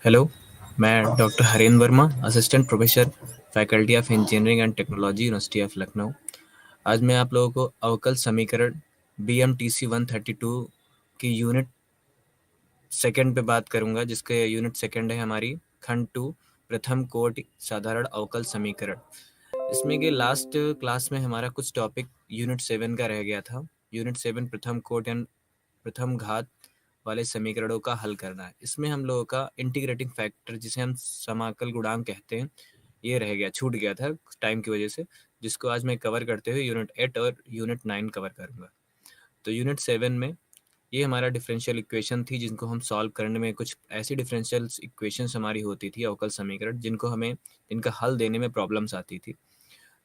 Hello, मैं doctor Harendra Verma, assistant professor, faculty of engineering and technology, university of Lucknow. आज मैं आप लोगों को अवकल समीकरण BMTC 132 की यूनिट सेकंड पे बात करूंगा, जिसके यूनिट सेकंड है हमारी खंड 2 प्रथम कोटि साधारण अवकल समीकरण। इसमें के लास्ट क्लास में हमारा कुछ टॉपिक यूनिट 7 का रह गया था। यूनिट 7 प्रथम कोटि एंड प्रथम घात वाले समीकरणों का हल करना है। इसमें हम लोगों का इंटीग्रेटिंग फैक्टर, जिसे हम समाकल गुणांक कहते हैं, ये रह गया, छूट गया था टाइम की वजह से, जिसको आज मैं कवर करते हुए यूनिट 8 और यूनिट 9 कवर करूंगा। तो यूनिट 7 में ये हमारा डिफरेंशियल इक्वेशन थी, जिनको हम सॉल्व करने में कुछ ऐसी डिफरेंशियल इक्वेशंस हमारी होती थी, अवकल समीकरण, जिनका हल देने में प्रॉब्लम्स आती थी।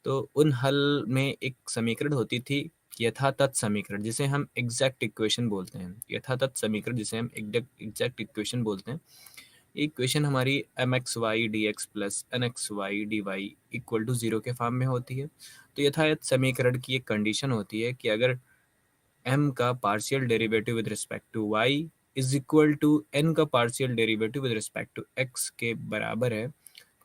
तो उन हल में एक समीकरण होती थी यथातथ समीकरण, जिसे हम एग्जैक्ट इक्वेशन बोलते हैं। यथातथ समीकरण जिसे हम एग्जैक्ट इक्वेशन बोलते हैं। इक्वेशन हमारी mxy dx plus nxy dy equal to 0 के फॉर्म में होती है। तो यथातथ समीकरण की एक कंडीशन होती है कि अगर m का partial derivative with respect to y is equal to n का partial derivative with respect to x के बराबर है,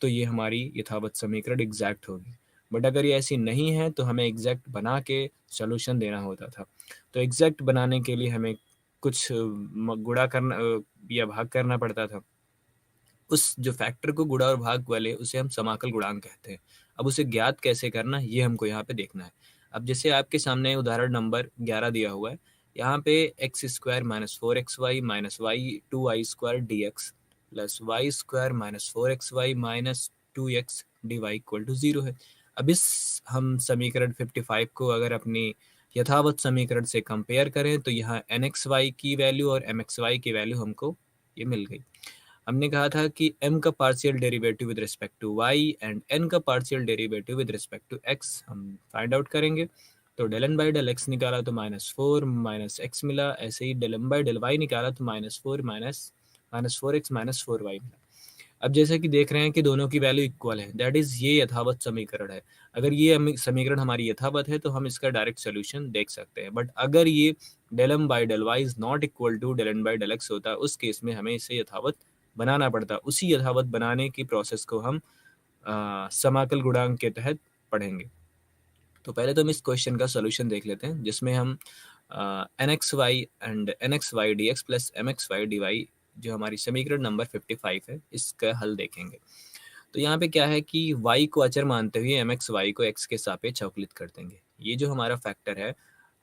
तो ये हमारी यथावत समीकरण एग्जैक्ट होगी। बट अगर ये ऐसी नहीं है तो हमें एग्जैक्ट बना के सॉल्यूशन देना होता था। तो एग्जैक्ट बनाने के लिए हमें कुछ गुणा करना या भाग करना पड़ता था। उस जो फैक्टर को गुणा और भाग वाले, उसे हम समाकल गुणांक कहते हैं। अब उसे ज्ञात कैसे करना, ये हमको यहाँ पे देखना है। अब जैसे आपके सामने उदाहरण नंबर 11 दिया हुआ है, यहाँ पे x square minus 4xy minus y 2y square d x plus y square minus 4xy minus 2x dy equal to 0 है। अब इस हम समीकरण 55 को अगर अपनी यथावत समीकरण से कंपेयर करें तो यहाँ nxy की वैल्यू और mxy की वैल्यू हमको ये मिल गई। हमने कहा था कि m का partial derivative with respect to y and n का partial derivative with respect to x हम फाइंड आउट करेंगे। तो del N by del x निकाला तो -4 माइनस एक्स मिला। ऐसे ही del M by del Y निकाला तो -4 माइनस 4x माइनस 4y मिला। अब जैसे कि देख रहे हैं कि दोनों की वैल्यू इक्वल है, दैट इज ये यथावत समीकरण है। अगर ये समीकरण हमारी यथावत है तो हम इसका डायरेक्ट सोल्यूशन देख सकते हैं। बट अगर ये del M by del y is not equal to del N by del x होता है, उस केस में हमें इसे यथावत बनाना पड़ता। उसी यथावत बनाने की प्रोसेस को हम समाकल गुणांक के तहत पढ़ेंगे। तो पहले तो हम इस क्वेश्चन का सोल्यूशन देख लेते हैं, जिसमें हम nxy and nxy dx plus mxy dy, जो हमारी समीकरण नंबर 55 है, इसका हल देखेंगे। तो यहाँ पे क्या है कि y को अचर मानते हुए mxy को x के सापेक्ष अवकलित कर देंगे। ये जो हमारा फैक्टर है,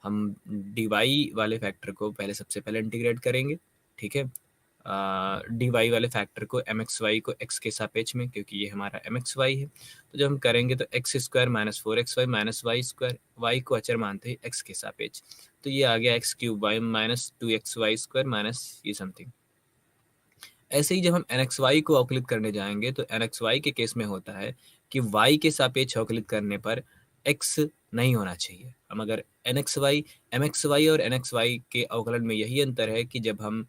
हम dy वाले फैक्टर को सबसे पहले इंटीग्रेट करेंगे, ठीक है। dy वाले फैक्टर को mxy को x के सापेक्ष में, क्योंकि ये हमारा mxy है। तो जब हम करेंगे तो x square minus 4xy minus y square, y को अचर मानते हैं x के सापेक्ष, तो ये आ गया x cube y minus 2xy square minus ये समथिंग। ऐसे ही जब हम nxy को अवकलित करने जाएंगे तो nxy के केस में होता है कि y के सापेक्ष अवकलित करने पर x नहीं होना चाहिए। हम अगर nxy mxy और nxy के अवकलन में यही अंतर है कि जब हम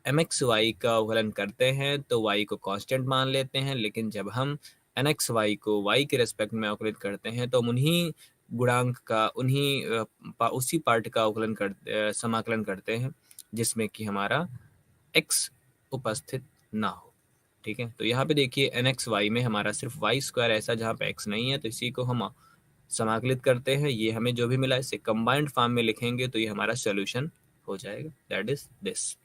mxy का अवकलन करते हैं तो y को कांस्टेंट मान लेते हैं, लेकिन जब हम nxy को y के रेस्पेक्ट में अवकलित करते हैं तो हम उन्हीं गुणांक का उसी पार्ट का समाकलन करते हैं जिसमें कि हमारा x उपस्थित ना हो, ठीक है। तो यहाँ पे देखिए nxy में हमारा सिर्फ y स्क्वायर ऐसा जहाँ पे x नहीं है, तो इसी को हम समाकलित करते हैं। ये हमें जो भी मिला इसे कंबाइंड फॉर्म में लिखेंगे तो ये हमारा सोल्यूशन हो जाएगा, दैट इज दिस।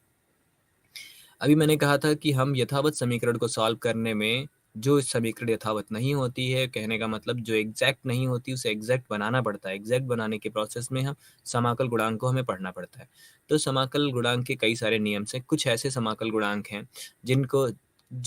अभी मैंने कहा था कि हम यथावत समीकरण को सॉल्व करने में जो समीकरण यथावत नहीं होती है, कहने का मतलब जो एग्जैक्ट नहीं होती, उसे एग्जैक्ट बनाना पड़ता है। एग्जैक्ट बनाने के प्रोसेस में हम समाकल गुणांक को हमें पढ़ना पड़ता है। तो समाकल गुणांक के कई सारे नियम हैं। कुछ ऐसे समाकल गुणांक हैं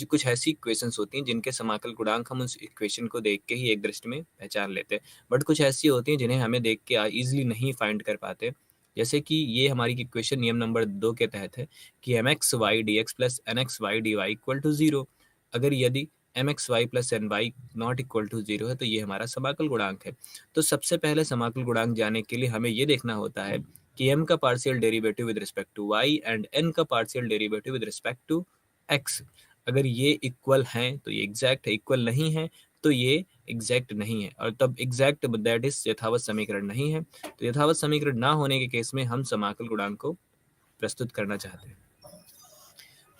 कुछ ऐसी इक्वेशंस होती हैं जिनके समाकल गुणांक हम उस इक्वेशन को देख के ही एक दृष्टि में पहचान लेते हैं, बट कुछ ऐसी होती हैं जिन्हें हमें देख के ईजिली नहीं फाइंड कर पाते। जैसे कि ये हमारी इक्वेशन नियम नंबर 2 के तहत है कि mxy dx plus nxy dy equal to 0। अगर यदि mxy plus ny not equal to 0 है तो ये हमारा समाकल गुणांक है। तो सबसे पहले समाकल गुणांक जाने के लिए हमें ये देखना होता है कि m का partial derivative with respect to y and n का partial derivative with respect to x, अगर ये इक्वल हैं तो ये एग्जैक्ट है, इक्वल नहीं है तो ये एग्जैक्ट नहीं है, और तब एग्जैक्ट दैट इज यथावत समीकरण नहीं है। तो यथावत समीकरण ना होने के केस में हम समाकल गुणांक को प्रस्तुत करना चाहते हैं।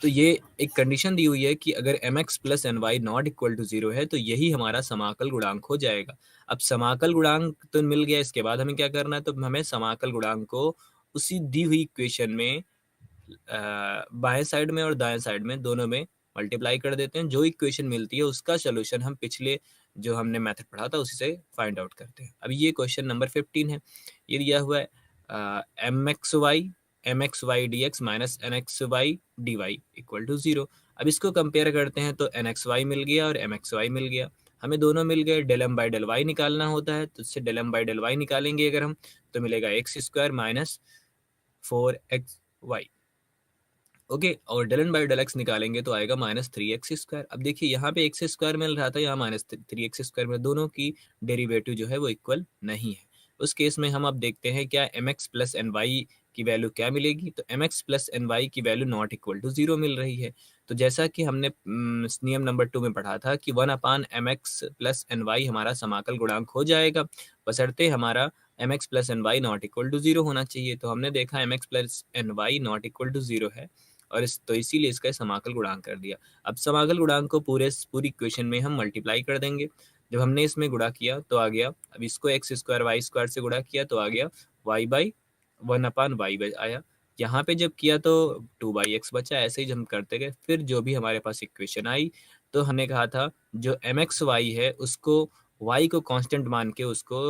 तो ये एक कंडीशन दी हुई है कि अगर mx plus n y not equal to 0 है तो यही हमारा समाकल गुणांक हो जाएगा। अब समाकल गुणांक तो मिल गया, इसके बाद हमें क्या करना है, तो हमें समाकल गुणांक को उसी दी हुई इक्वेशन में बाएं साइड में और दाएं साइड में दोनों में मल्टीप्लाई कर देते हैं। जो इक्वेशन मिलती है उसका सोल्यूशन हम पिछले जो हमने मेथड पढ़ा था उसी से फाइंड आउट करते हैं। अब ये क्वेश्चन नंबर 15 है। ये दिया हुआ है m x y d x minus n x y d y equal to 0। अब इसको कंपेयर करते हैं तो एन एक्स वाई मिल गया और एम एक्स वाई मिल गया, हमें दोनों मिल गए। Del M by del Y निकालना होता है, तो इससे del M by del Y निकालेंगे अगर हम, तो मिलेगा X square minus 4xy। Okay, और del N by del X निकालेंगे तो आएगा -3x²। अब देखिए यहाँ पे एक्स स्क्वायर मिल रहा था, यहाँ -3x² में, दोनों की डेरिवेटिव जो है वो इक्वल नहीं है। उस केस में हम अब देखते हैं क्या m x plus n y की वैल्यू क्या मिलेगी। तो m x plus n y की वैल्यू नॉट इक्वल टू 0 मिल रही है। तो जैसा कि हमने नियम नंबर 2 में पढ़ा था कि 1/mx प्लस एन वाई हमारा समाकल गुणांक हो जाएगा, बशर्ते हमारा m x plus n y not equal to 0 होना चाहिए। तो हमने देखा m x plus n y not equal to 0 है, और तो इसीलिए इसका समाकल गुणांक कर दिया। अब समाकल गुणांक को पूरी इक्वेशन में हम मल्टीप्लाई कर देंगे। जब हमने इसमें गुणा किया तो आ गया, अब इसको एक्स स्क्वायर वाई स्क्वायर से गुणा किया तो आ गया वाई बाई 1/y आया। यहाँ पे जब किया तो 2/x बचा। ऐसे ही हम करते गए, फिर जो भी हमारे पास इक्वेशन आई तो हमने कहा था जो एम एक्स वाई है उसको y को कांस्टेंट मान के उसको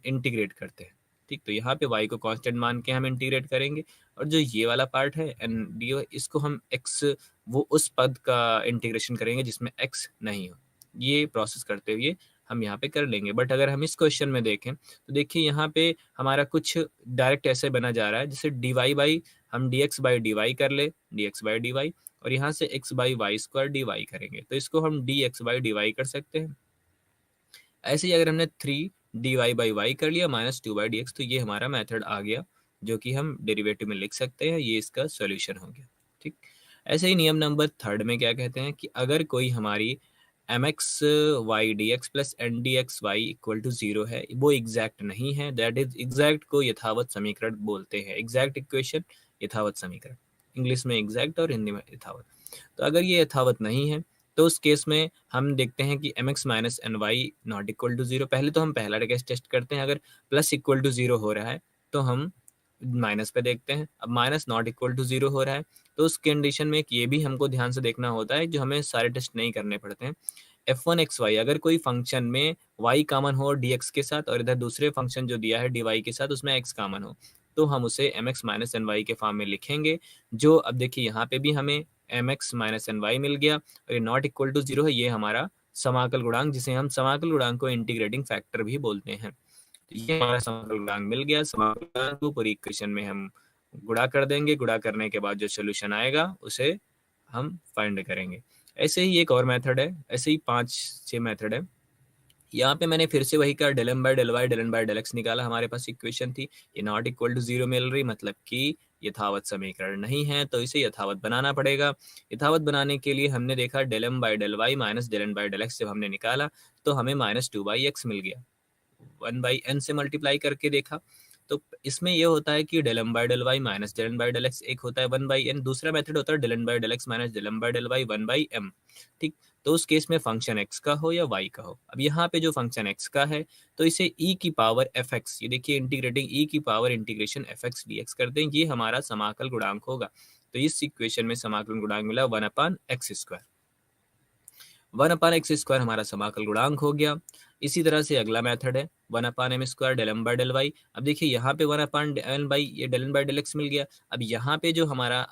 इंटीग्रेट करते हैं। ठीक, तो यहाँ पे y को कांस्टेंट मान के हम इंटीग्रेट करेंगे, और जो ये वाला पार्ट है एन डी इसको हम x, वो उस पद का इंटीग्रेशन करेंगे जिसमें x नहीं हो। ये प्रोसेस करते हुए हम यहाँ पे कर लेंगे। बट अगर हम इस क्वेश्चन में देखें तो देखिए यहाँ पे हमारा कुछ डायरेक्ट ऐसे बना जा रहा है जैसे डी वाई बाई, हम d x by d y कर ले, d x by d y, और यहाँ से x by y square d y करेंगे, तो इसको हम d x by d y कर सकते हैं। ऐसे ही अगर हमने 3 dy/y कर लिया -2/dx, तो ये हमारा मेथड आ गया जो कि हम डेरिवेटिव में लिख सकते हैं। ये इसका सॉल्यूशन हो गया। ठीक, ऐसे ही नियम नंबर 3 में क्या कहते हैं कि अगर कोई हमारी m x y d x plus n d x y equal to 0 है, वो एग्जैक्ट नहीं है, दैट इज एग्जैक्ट को यथावत समीकरण बोलते हैं। एग्जैक्ट इक्वेशन यथावत समीकरण, इंग्लिश में एग्जैक्ट और हिंदी में यथावत। तो अगर ये यथावत नहीं है तो उस केस में हम देखते हैं कि m x minus n y not equal to 0। पहले तो हम पहला केस टेस्ट करते हैं, अगर प्लस इक्वल टू 0 हो रहा है तो हम माइनस पे देखते हैं। अब माइनस नॉट इक्वल टू 0 हो रहा है तो उस कंडीशन में ये भी हमको ध्यान से देखना होता है, जो हमें सारे टेस्ट नहीं करने पड़ते हैं। f1 अगर कोई फंक्शन में y कॉमन हो dx के साथ, और इधर दूसरे फंक्शन जो दिया है dy के साथ उसमें x कॉमन हो, तो हम उसे mx माइनस एन वाई के फॉर्म में लिखेंगे। जो अब देखिए यहाँ पे भी हमें mx माइनस एन वाई मिल गया, और ये नॉट इक्वल टू 0 है, ये हमारा समाकल गुणांक, जिसे हम समाकल गुणांक को इंटीग्रेटिंग फैक्टर भी बोलते हैं। तो ये हमारा समाकल गुणांक मिल गया। समाकल गुणांक को पूरी इक्वेशन में हम गुणा कर देंगे, गुणा करने के बाद जो सोल्यूशन आएगा उसे हम फाइंड करेंगे। ऐसे ही एक और मेथड है, ऐसे ही 5-6 मेथड है। यहाँ पे मैंने फिर से वही कहा, del M by del y del N by del x निकाला, हमारे पास इक्वेशन थी, ये नॉट इक्वल टू 0 मिल रही, मतलब कि यथावत समीकरण नहीं है, तो इसे यथावत बनाना पड़ेगा। यथावत बनाने के लिए हमने देखा del M by del y minus del N by del x जब हमने निकाला तो हमें -2/x मिल गया। 1/n से मल्टीप्लाई करके देखा तो इसमें यह होता है कि del M by del y minus del N by del x, एक होता है 1/n, दूसरा मेथड होता है del N by del x minus del M by del y 1/m। ठीक, तो उस केस में फंक्शन x का हो या y का हो। अब यहाँ पे जो फंक्शन x का है तो इसे e की पावर fx, ये देखिए इंटीग्रेटिंग e की पावर इंटीग्रेशन fx dx करते हैं, ये हमारा समाकल गुणांक होगा। तो इस इक्वेशन में समाकल गुणांक मिला 1/x²। 1/x² हमारा समाकल गुणांक हो गया। इसी तरह से अगला मेथड है 1/m² del M by del Y. अब देखिए यहाँ पे 1/n बाई ये del N by del X मिल गया। अब यहाँ पे जो हमारा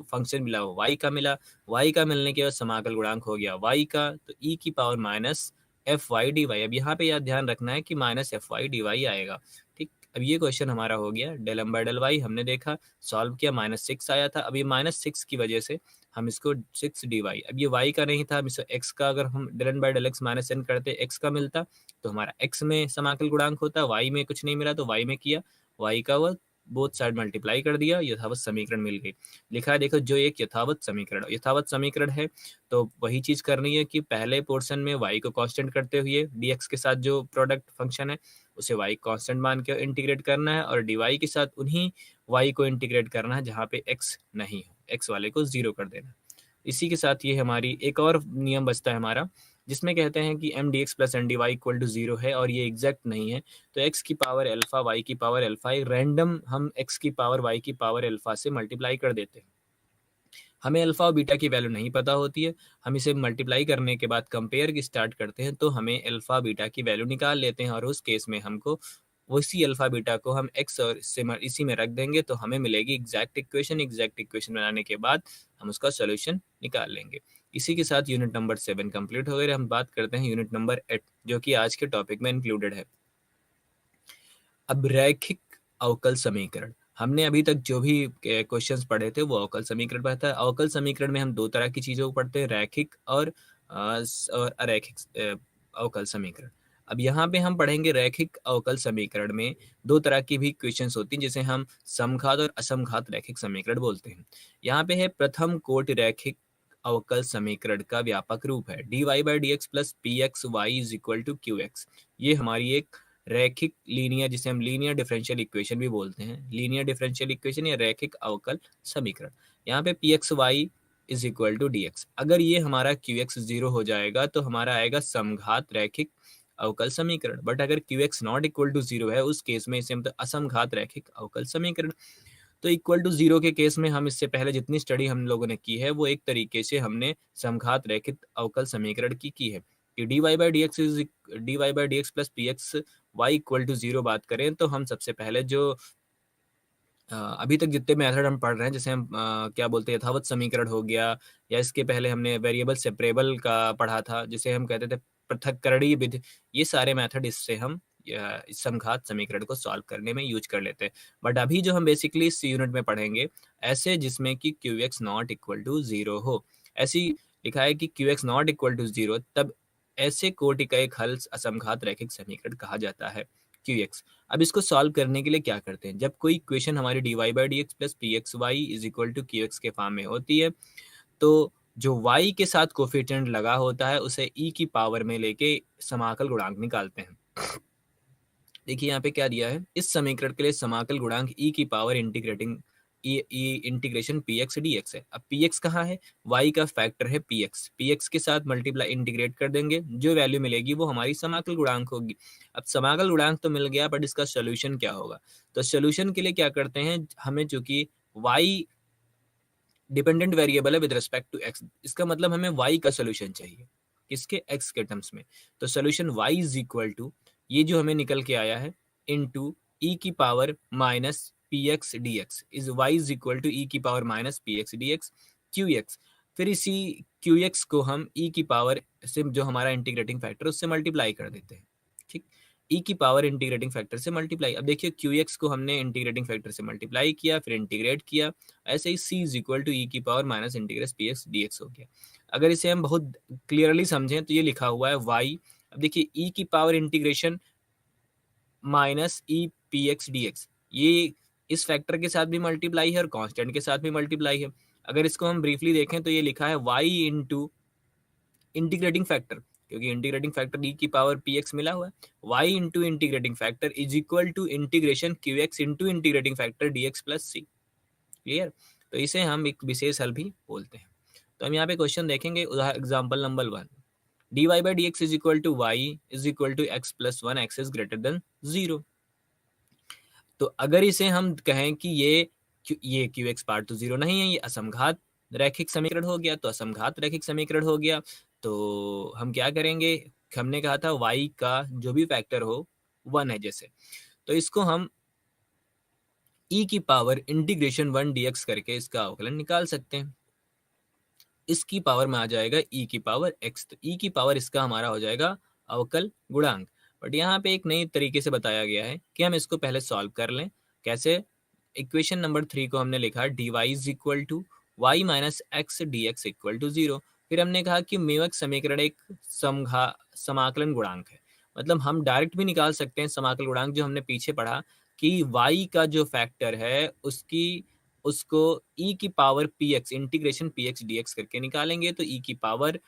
फंक्शन मिला वो y का मिला, y का मिलने के बाद समाकल गुणांक हो गया y का, तो e की power minus f y d y. अब यहाँ पे याद ध्यान रखना है कि minus f y d y आएगा। ठीक, अब ये क्वेश्चन हमारा हो गया del M by del y, हमने देखा सॉल्व किया, -6 आया था। अब ये -6 की वजह से हम इसको 6 डी वाई, अब ये y का नहीं था, हम इसको x का, अगर हम del N by del x minus n करते x का मिलता तो हमारा x में समाकल गुणांक होता, y में कुछ नहीं मिला तो y में किया, y का हुआ बोथ साइड मल्टीप्लाई कर दिया, यथावत समीकरण मिल गई। लिखा है देखो, जो एक यथावत समीकरण है, तो वही चीज़ करनी है कि पहले पोर्शन में y को कांस्टेंट करते हुए dx के साथ जो प्रोडक्ट फंक्शन है उसे y कांस्टेंट मान के इंटीग्रेट करना है, और dy के साथ उन्हीं y को इंटीग्रेट करना है जहाँ पे x नहीं हो, x वाले को 0 कर देना। इसी के साथ ये हमारी एक और नियम बचता है हमारा, जिसमें कहते हैं कि m d x plus n d y equal to 0 है और ये एग्जैक्ट नहीं है, तो x की पावर अल्फा y की पावर अल्फा रैंडम हम x की पावर y की पावर अल्फा से मल्टीप्लाई कर देते हैं। हमें अल्फा और बीटा की वैल्यू नहीं पता होती है, हम इसे मल्टीप्लाई करने के बाद कंपेयर की स्टार्ट करते हैं, तो हमें अल्फा बीटा की वैल्यू निकाल लेते हैं, और उस केस में हमको उसी अल्फा बीटा को हम x और इसी में रख देंगे, तो हमें मिलेगी एग्जैक्ट इक्वेशन बनाने के बाद हम उसका सोल्यूशन निकाल लेंगे। इसी के साथ यूनिट नंबर 7 कंप्लीट हो गए। हम बात करते हैं यूनिट नंबर 8, जो कि आज के टॉपिक में इंक्लूडेड है। अब रैखिक अवकल समीकरण, हमने अभी तक जो भी क्वेश्चंस पढ़े थे वो अवकल समीकरण पर था। अवकल समीकरण में हम दो तरह की चीज़ों को पढ़ते हैं, रैखिक और अरैखिक अवकल समीकरण। अब यहाँ पे हम पढ़ेंगे रैखिक अवकल समीकरण में दो तरह की भी क्वेश्चंस होती हैं, जिसे हम समघात और असमघात रैखिक समीकरण बोलते हैं। यहाँ पे है प्रथम कोटि रैखिक अवकल समीकरण का व्यापक रूप है dy by D x plus p x y is equal to Q x. ये हमारी एक रैखिक लीनियर, जिसे हम लीनियर डिफरेंशियल इक्वेशन भी बोलते हैं, लीनियर डिफरेंशियल इक्वेशन या रैखिक अवकल समीकरण। यहाँ पे p x y is equal to d x, अगर ये हमारा क्यू एक्स 0 हो जाएगा तो हमारा आएगा समघात रैखिक अवकल समीकरण, बट अगर q x not equal to 0 है उस केस में इसे मतलब असमघात रैखिक अवकल समीकरण। तो इक्वल टू 0 के केस में हम इससे पहले जितनी स्टडी हम लोगों ने की है वो एक तरीके से हमने समघात रैखिक अवकल समीकरण की है कि dy by D x plus p x y equal to 0 बात करें, तो हम सबसे पहले जो अभी तक जितने मेथड हम पढ़ रहे हैं, जैसे हम क्या बोलते हैं, यथावत समीकरण हो गया, या इसके पहले हमने वेरिएबल सेपरेबल का पढ़ा था जिसे हम कहते थे पृथक्करणीय विधि, ये सारे मेथड इससे हम इस समघात समीकरण को सॉल्व करने में यूज कर लेते हैं। बट अभी जो हम बेसिकली इस यूनिट में पढ़ेंगे ऐसे जिसमें कि q x not equal to 0 हो, ऐसी लिखा है कि q x not equal to 0, तब ऐसे कोटि का एक हल असमघात रैखिक समीकरण कहा जाता है क्यू एक्स। अब इसको सॉल्व करने के लिए क्या करते हैं, जब कोई इक्वेशन हमारी d Y by D x plus p x y is equal to Q x के फॉर्म में होती है, तो जो y के साथ कोफिशिएंट लगा होता है उसे e की पावर में लेके समाकल गुणांक निकालते हैं। देखिए यहाँ पे क्या दिया है, इस समीकरण के लिए समाकल गुणांक e की power integration P x D x है। अब पी एक्स कहाँ है, y का फैक्टर है पी एक्स के साथ मल्टीप्लाई इंटीग्रेट कर देंगे, जो वैल्यू मिलेगी वो हमारी समाकल गुणांक होगी। अब समाकल गुणांक तो मिल गया, बट इसका सोल्यूशन क्या होगा, तो सोल्यूशन के लिए क्या करते हैं, हमें चूंकि y डिपेंडेंट वेरिएबल है विद रिस्पेक्ट टू x, इसका मतलब हमें y का सोल्यूशन चाहिए, किसके, x के टर्म्स में। तो solution y is equal to, ये जो हमें निकल के आया है, इनटू e की power minus p x D x, is y is equal to e की power minus p x D x q x. फिर इसी क्यू एक्स को हम e की पावर से जो हमारा इंटीग्रेटिंग फैक्टर उससे मल्टीप्लाई कर देते हैं, ठीक, e की पावर इंटीग्रेटिंग फैक्टर से मल्टीप्लाई। अब देखिए क्यू एक्स को हमने इंटीग्रेटिंग फैक्टर से मल्टीप्लाई किया, फिर इंटीग्रेट किया, ऐसे ही c इज इक्वल टू ई की power minus integrates P x D x हो गया। अगर इसे हम बहुत क्लियरली समझें तो ये लिखा हुआ है y, अब देखिए e की power integration minus E P x D x, ये इस फैक्टर के साथ भी मल्टीप्लाई है और कांस्टेंट के साथ भी मल्टीप्लाई है। अगर इसको हम ब्रीफली देखें तो ये लिखा है y इंटू इंटीग्रेटिंग फैक्टर, क्योंकि इंटीग्रेटिंग फैक्टर ई की पावर पी एक्स मिला हुआ है, y into integrating factor is equal to integration Q x into integrating factor D x plus c. Clear, तो इसे हम एक विशेष हल भी बोलते हैं। तो हम यहाँ पे क्वेश्चन देखेंगे, example number 1, d Y by D x is equal to y is equal to x plus 1 x is greater than 0। तो अगर इसे हम कहें कि ये क्यू एक्स पार्ट तो 0 नहीं है, ये असमघात रैखिक समीकरण हो गया, तो असमघात रैखिक समीकरण हो गया, तो हम क्या करेंगे, हमने कहा था y का जो भी फैक्टर हो 1 है जैसे, तो इसको हम e की पावर इंटीग्रेशन 1 dx करके इसका अवकलन निकाल सकते हैं। इसकी पावर में आ जाएगा e की पावर x, तो e की पावर इसका हमारा हो जाएगा अवकल गुणांक। बट यहाँ पे एक नई तरीके से बताया गया है कि हम इसको पहले सॉल्व कर लें। कैसे, इक्वेशन नंबर 3 को हमने लिखा dy is equal to y minus x D x equal to 0। फिर हमने कहा कि मेवक समीकरण एक समाकलन गुणांक है, मतलब हम डायरेक्ट भी निकाल सकते हैं समाकल गुणांक जो हमने पीछे पढ़ा कि y का जो फैक्टर है उसको e की power px integration px dx करके निकालेंगे, तो e की पावर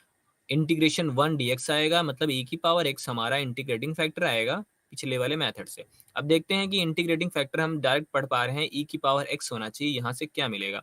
इंटीग्रेशन 1 dx आएगा, मतलब e की पावर x हमारा इंटीग्रेटिंग फैक्टर आएगा पिछले वाले मेथड से। अब देखते हैं कि इंटीग्रेटिंग फैक्टर हम डायरेक्ट पढ़ पा रहे हैं, e की पावर x होना चाहिए, यहाँ से क्या मिलेगा।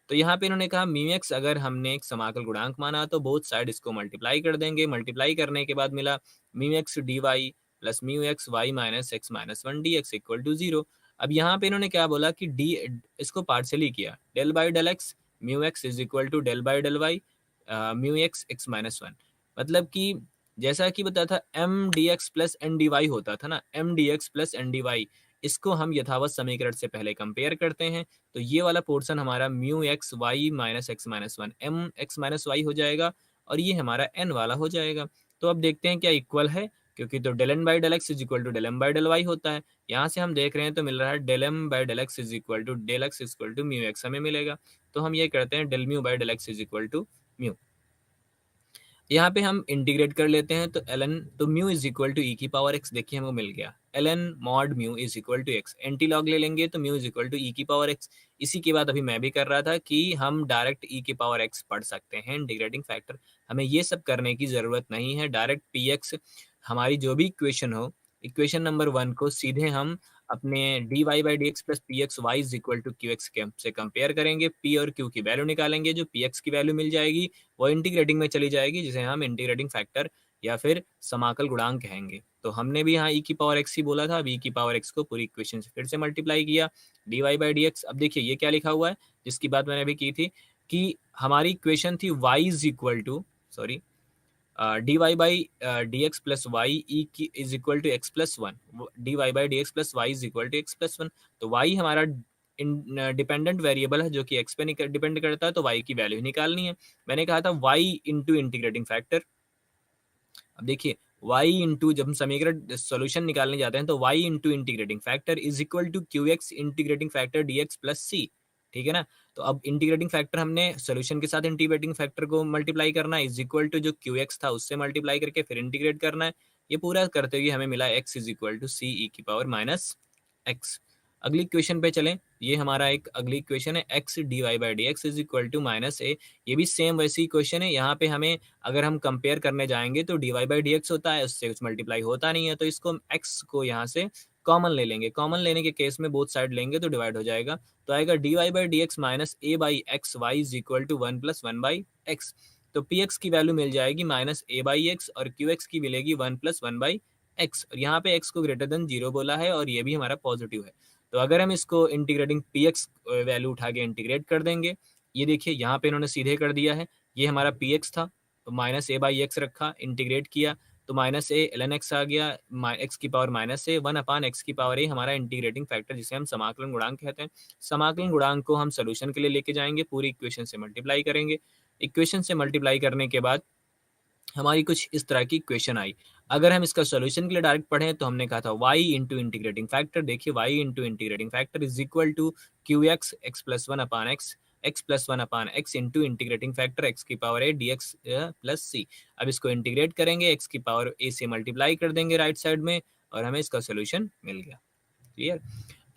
तो यहाँ पे इन्होंने कहा म्यू एक्स अगर हमने एक समाकल गुणांक माना तो बोथ साइड इसको मल्टीप्लाई कर देंगे, मल्टीप्लाई करने के बाद मिला mu x d y plus mu x y minus x minus one d x equal to zero. अब यहाँ पे इन्होंने क्या बोला कि डी इसको पार्सली किया, del by del x mu x is equal to del by del y mu x x minus one. मतलब कि जैसा कि बताया था m d x plus n d y होता था ना, m d x plus n d y, इसको हम यथावत समीकरण से पहले कंपेयर करते हैं, तो ये वाला पोर्शन हमारा mu x y minus x minus one m x minus y हो जाएगा, और ये हमारा एन वाला हो जाएगा। तो अब देखते हैं क्या इक्वल है, क्योंकि तो del N by del x is equal to del M by del y होता है। यहाँ से हम देख रहे हैं तो मिल रहा है del M by del x is equal to del x is equal to mu x हमें मिलेगा। तो हम ये करते हैं del mu by del x is equal to mu. यहाँ पे हम इंटीग्रेट कर लेते हैं, तो एल एन तो म्यू इज इक्वल टू ई की पावर एक्स, देखिए हमको मिल गया l n mod mu is equal to x, anti log ले लेंगे तो म्यू इज इक्वल टू ई की पावर एक्स। इसी के बाद अभी मैं भी कर रहा था कि हम डायरेक्ट ई की पावर एक्स पढ़ सकते हैं इंटीग्रेटिंग फैक्टर, हमें ये सब करने की ज़रूरत नहीं है, डायरेक्ट पी एक्स हमारी जो भी इक्वेशन हो, इक्वेशन नंबर 1 को सीधे हम अपने d Y by D x plus p x y is equal to Q x से कंपेयर करेंगे, पी और क्यू की वैल्यू निकालेंगे, जो पी एक्स की वैल्यू मिल जाएगी वो इंटीग्रेटिंग में चली जाएगी, जिसे हम इंटीग्रेटिंग फैक्टर या फिर समाकल गुणांक कहेंगे। तो हमने भी यहाँ ई की पावर एक्स ही बोला था, अब ई की पावर एक्स को पूरी इक्वेशन से फिर से मल्टीप्लाई किया, d Y by D x. अब देखिए ये क्या लिखा हुआ है, जिसकी बात मैंने अभी की थी कि हमारी इक्वेशन थी Y is equal to sorry D Y by D x plus Y ई की is equal to x plus one, D Y by D x plus Y is equal to x plus one. तो Y हमारा dependent variable है जो कि x पे depend करता है, तो वाई की वैल्यू निकालनी है। मैंने कहा था वाई इंटू इंटीग्रेटिंग फैक्टर। अब देखिए y इंटू जब हम समीकरण सॉल्यूशन निकालने जाते हैं तो y into integrating factor is equal to Q X integrating factor D x plus C, ठीक है ना। तो अब इंटीग्रेटिंग फैक्टर हमने सॉल्यूशन के साथ इंटीग्रेटिंग फैक्टर को मल्टीप्लाई करना है, इज इक्वल टू जो क्यू एक्स था उससे मल्टीप्लाई करके फिर इंटीग्रेट करना है। ये पूरा करते हुए हमें मिला x is equal to C E की पावर माइनस एक्स। अगली इक्वेशन पे चलें, ये हमारा एक अगली इक्वेशन है x D Y by D x is equal to minus A. ये भी सेम वैसी इक्वेशन है, यहाँ पे हमें अगर हम कंपेयर करने जाएंगे तो d Y by D x होता है, उससे कुछ मल्टीप्लाई होता नहीं है, तो इसको x को यहाँ से कॉमन ले लेंगे, कॉमन लेने के केस में बोथ साइड लेंगे तो डिवाइड हो जाएगा, तो आएगा d Y by D x minus A by x y is equal to one plus one by x. तो पी एक्स की वैल्यू मिल जाएगी माइनस ए बाई एक्स और क्यू एक्स की मिलेगी one plus one by x, और यहाँ पे एक्स को ग्रेटर देन जीरो बोला है और ये भी हमारा पॉजिटिव है। तो अगर हम इसको इंटीग्रेटिंग पी एक्स वैल्यू उठा के इंटीग्रेट कर देंगे, ये देखिए यहाँ पे इन्होंने सीधे कर दिया है, ये हमारा पी एक्स था तो माइनस ए बाई एक्स रखा, इंटीग्रेट किया तो minus A L N X आ गया, एक्स की power minus A one upon X की पावर ए हमारा इंटीग्रेटिंग फैक्टर जिसे हम समाकलन गुणांक कहते हैं। समाकलन गुणांक को हम सोल्यूशन के लिए लेके जाएंगे, पूरी इक्वेशन से मल्टीप्लाई करेंगे, इक्वेशन से मल्टीप्लाई करने के बाद हमारी कुछ इस तरह की इक्वेशन आई। अगर हम इसका सॉल्यूशन के लिए डायरेक्ट पढ़ें तो हमने कहा था y इंटू इंटीग्रेटिंग फैक्टर, देखिए y into integrating factor is equal to Q X x plus one upon X plus one upon X into integrating factor X की power A D x plus सी। अब इसको integrate करेंगे, x की power ए से multiply कर देंगे right side में और हमें इसका सोल्यूशन मिल गया। क्लियर।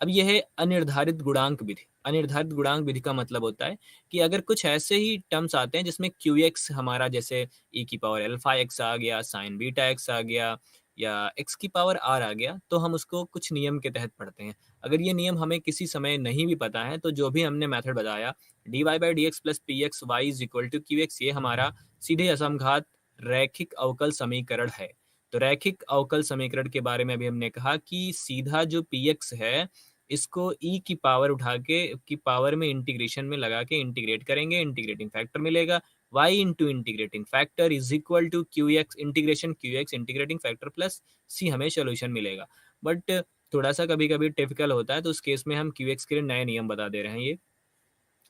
अब यह है अनिर्धारित गुणांक विधि। अनिर्धारित गुणांक विधि का मतलब होता है कि अगर कुछ ऐसे ही टर्म्स आते हैं जिसमें क्यू एक्स हमारा जैसे ई की पावर एल्फा एक्स आ गया, साइन बीटा एक्स आ गया या एक्स की पावर आर आ गया, तो हम उसको कुछ नियम के तहत पढ़ते हैं। अगर ये नियम हमें किसी समय नहीं भी पता है तो जो भी हमने मेथड बताया d Y by D x plus p x y is equal to Q x, ये हमारा सीधे असमघात रैखिक अवकल समीकरण है। तो रैखिक अवकल समीकरण के बारे में अभी हमने कहा कि सीधा जो पी एक्स है इसको ई की पावर उठा के की पावर में इंटीग्रेशन में लगा के इंटीग्रेट करेंगे, इंटीग्रेटिंग फैक्टर मिलेगा y into integrating factor is equal to Q X integration Q X integrating factor plus C, हमें सोल्यूशन मिलेगा। बट थोड़ा सा कभी कभी टिपिकल होता है, तो उस केस में हम क्यू एक्स के लिए नए नियम बता दे रहे हैं। ये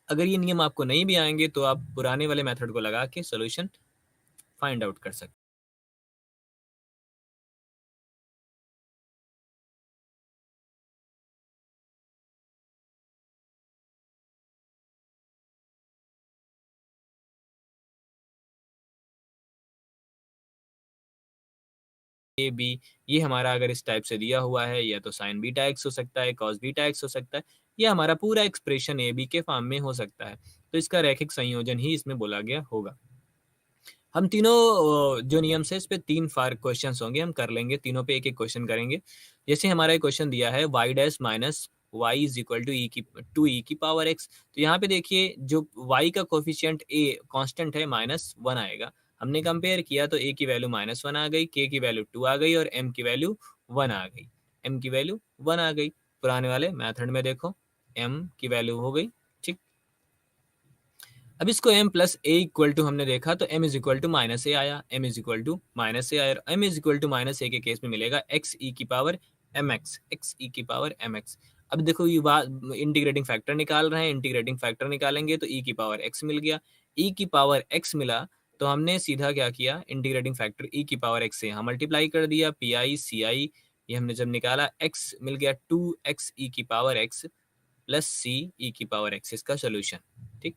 अगर ये नियम आपको नहीं भी आएंगे तो आप पुराने वाले मेथड को लगा के सोल्यूशन फाइंड आउट कर सकते हैं। ए बी, ये हमारा अगर इस टाइप से दिया हुआ है या तो साइन बीटा एक्स हो सकता है, कॉस बीटा एक्स हो सकता है, या हमारा पूरा एक्सप्रेशन ए बी के फॉर्म में हो सकता है। तो इसका रैखिक संयोजन ही इसमें बोला गया होगा। हम तीनों जो नियम से इस पे 3 फार क्वेश्चंस होंगे, हम कर लेंगे, तीनों पे एक-एक क्वेश्चन करेंगे। जैसे हमारा एक क्वेश्चन दिया है y dash minus y is equal to ई की पावर x। तो यहाँ पे देखिए जो y का कोएफ़िशिएंट a कांस्टेंट है -1 आएगा। हमने कंपेयर किया तो a की वैल्यू -1 आ गई, k की वैल्यू 2 आ गई और m की वैल्यू 1 आ गई। m की वैल्यू 1 आ गई। पुराने वाले मेथड में देखो m की वैल्यू हो गई, ठीक। अब इसको m plus A equal to हमने देखा तो m is equal to minus A आया, m is equal to minus A आया, m is equal to minus A के केस में मिलेगा x e की पावर mx, x e की पावर mx। अब देखो ये बात इंटीग्रेटिंग फैक्टर निकाल रहे हैं, इंटीग्रेटिंग फैक्टर निकालेंगे तो e की पावर x मिल गया, e की पावर x मिला तो हमने सीधा क्या किया, इंटीग्रेटिंग फैक्टर e की पावर x से यहाँ मल्टीप्लाई कर दिया, पी आई सी आई, ये हमने जब निकाला x मिल गया 2x e की पावर x प्लस सी ई की पावर x, इसका सोल्यूशन, ठीक।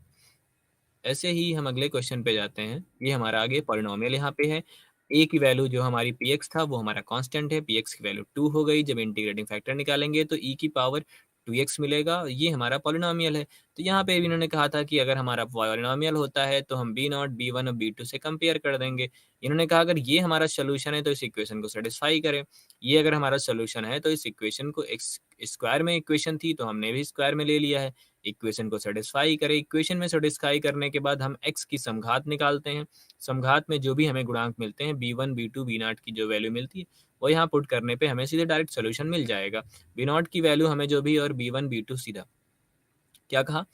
ऐसे ही हम अगले क्वेश्चन पे जाते हैं। ये हमारा आगे पॉलिनोमियल यहाँ पे है। ए की वैल्यू जो हमारी पी एक्स था वो हमारा कांस्टेंट है, पी एक्स की वैल्यू 2 हो गई। जब इंटीग्रेटिंग फैक्टर निकालेंगे तो ई की पावर 2x मिलेगा, ये हमारा पॉलिनोमियल है। तो यहाँ पे भी इन्होंने कहा था कि अगर हमारा पॉलिनोमियल होता है तो हम बी नॉट, बी वन और बी टू से कंपेयर कर देंगे। इन्होंने कहा अगर ये हमारा सोल्यूशन है तो इस इक्वेशन को सेटिस्फाई करें। ये अगर हमारा सोल्यूशन है तो इस इक्वेशन को एक्स स्क्वायर में इक्वेशन थी तो हमने भी स्क्वायर में ले लिया है। इक्वेशन को सेटिस्फाई करें, इक्वेशन में सेटिस्फाई करने के बाद हम x की समघात निकालते हैं। समघात में जो भी हमें गुणांक मिलते हैं b1 b2 b0 की जो वैल्यू मिलती है वो यहाँ पुट करने पे हमें सीधे डायरेक्ट सोल्यूशन मिल जाएगा। b0 की वैल्यू हमें जो भी और b1 b2 सीधा क्या कहा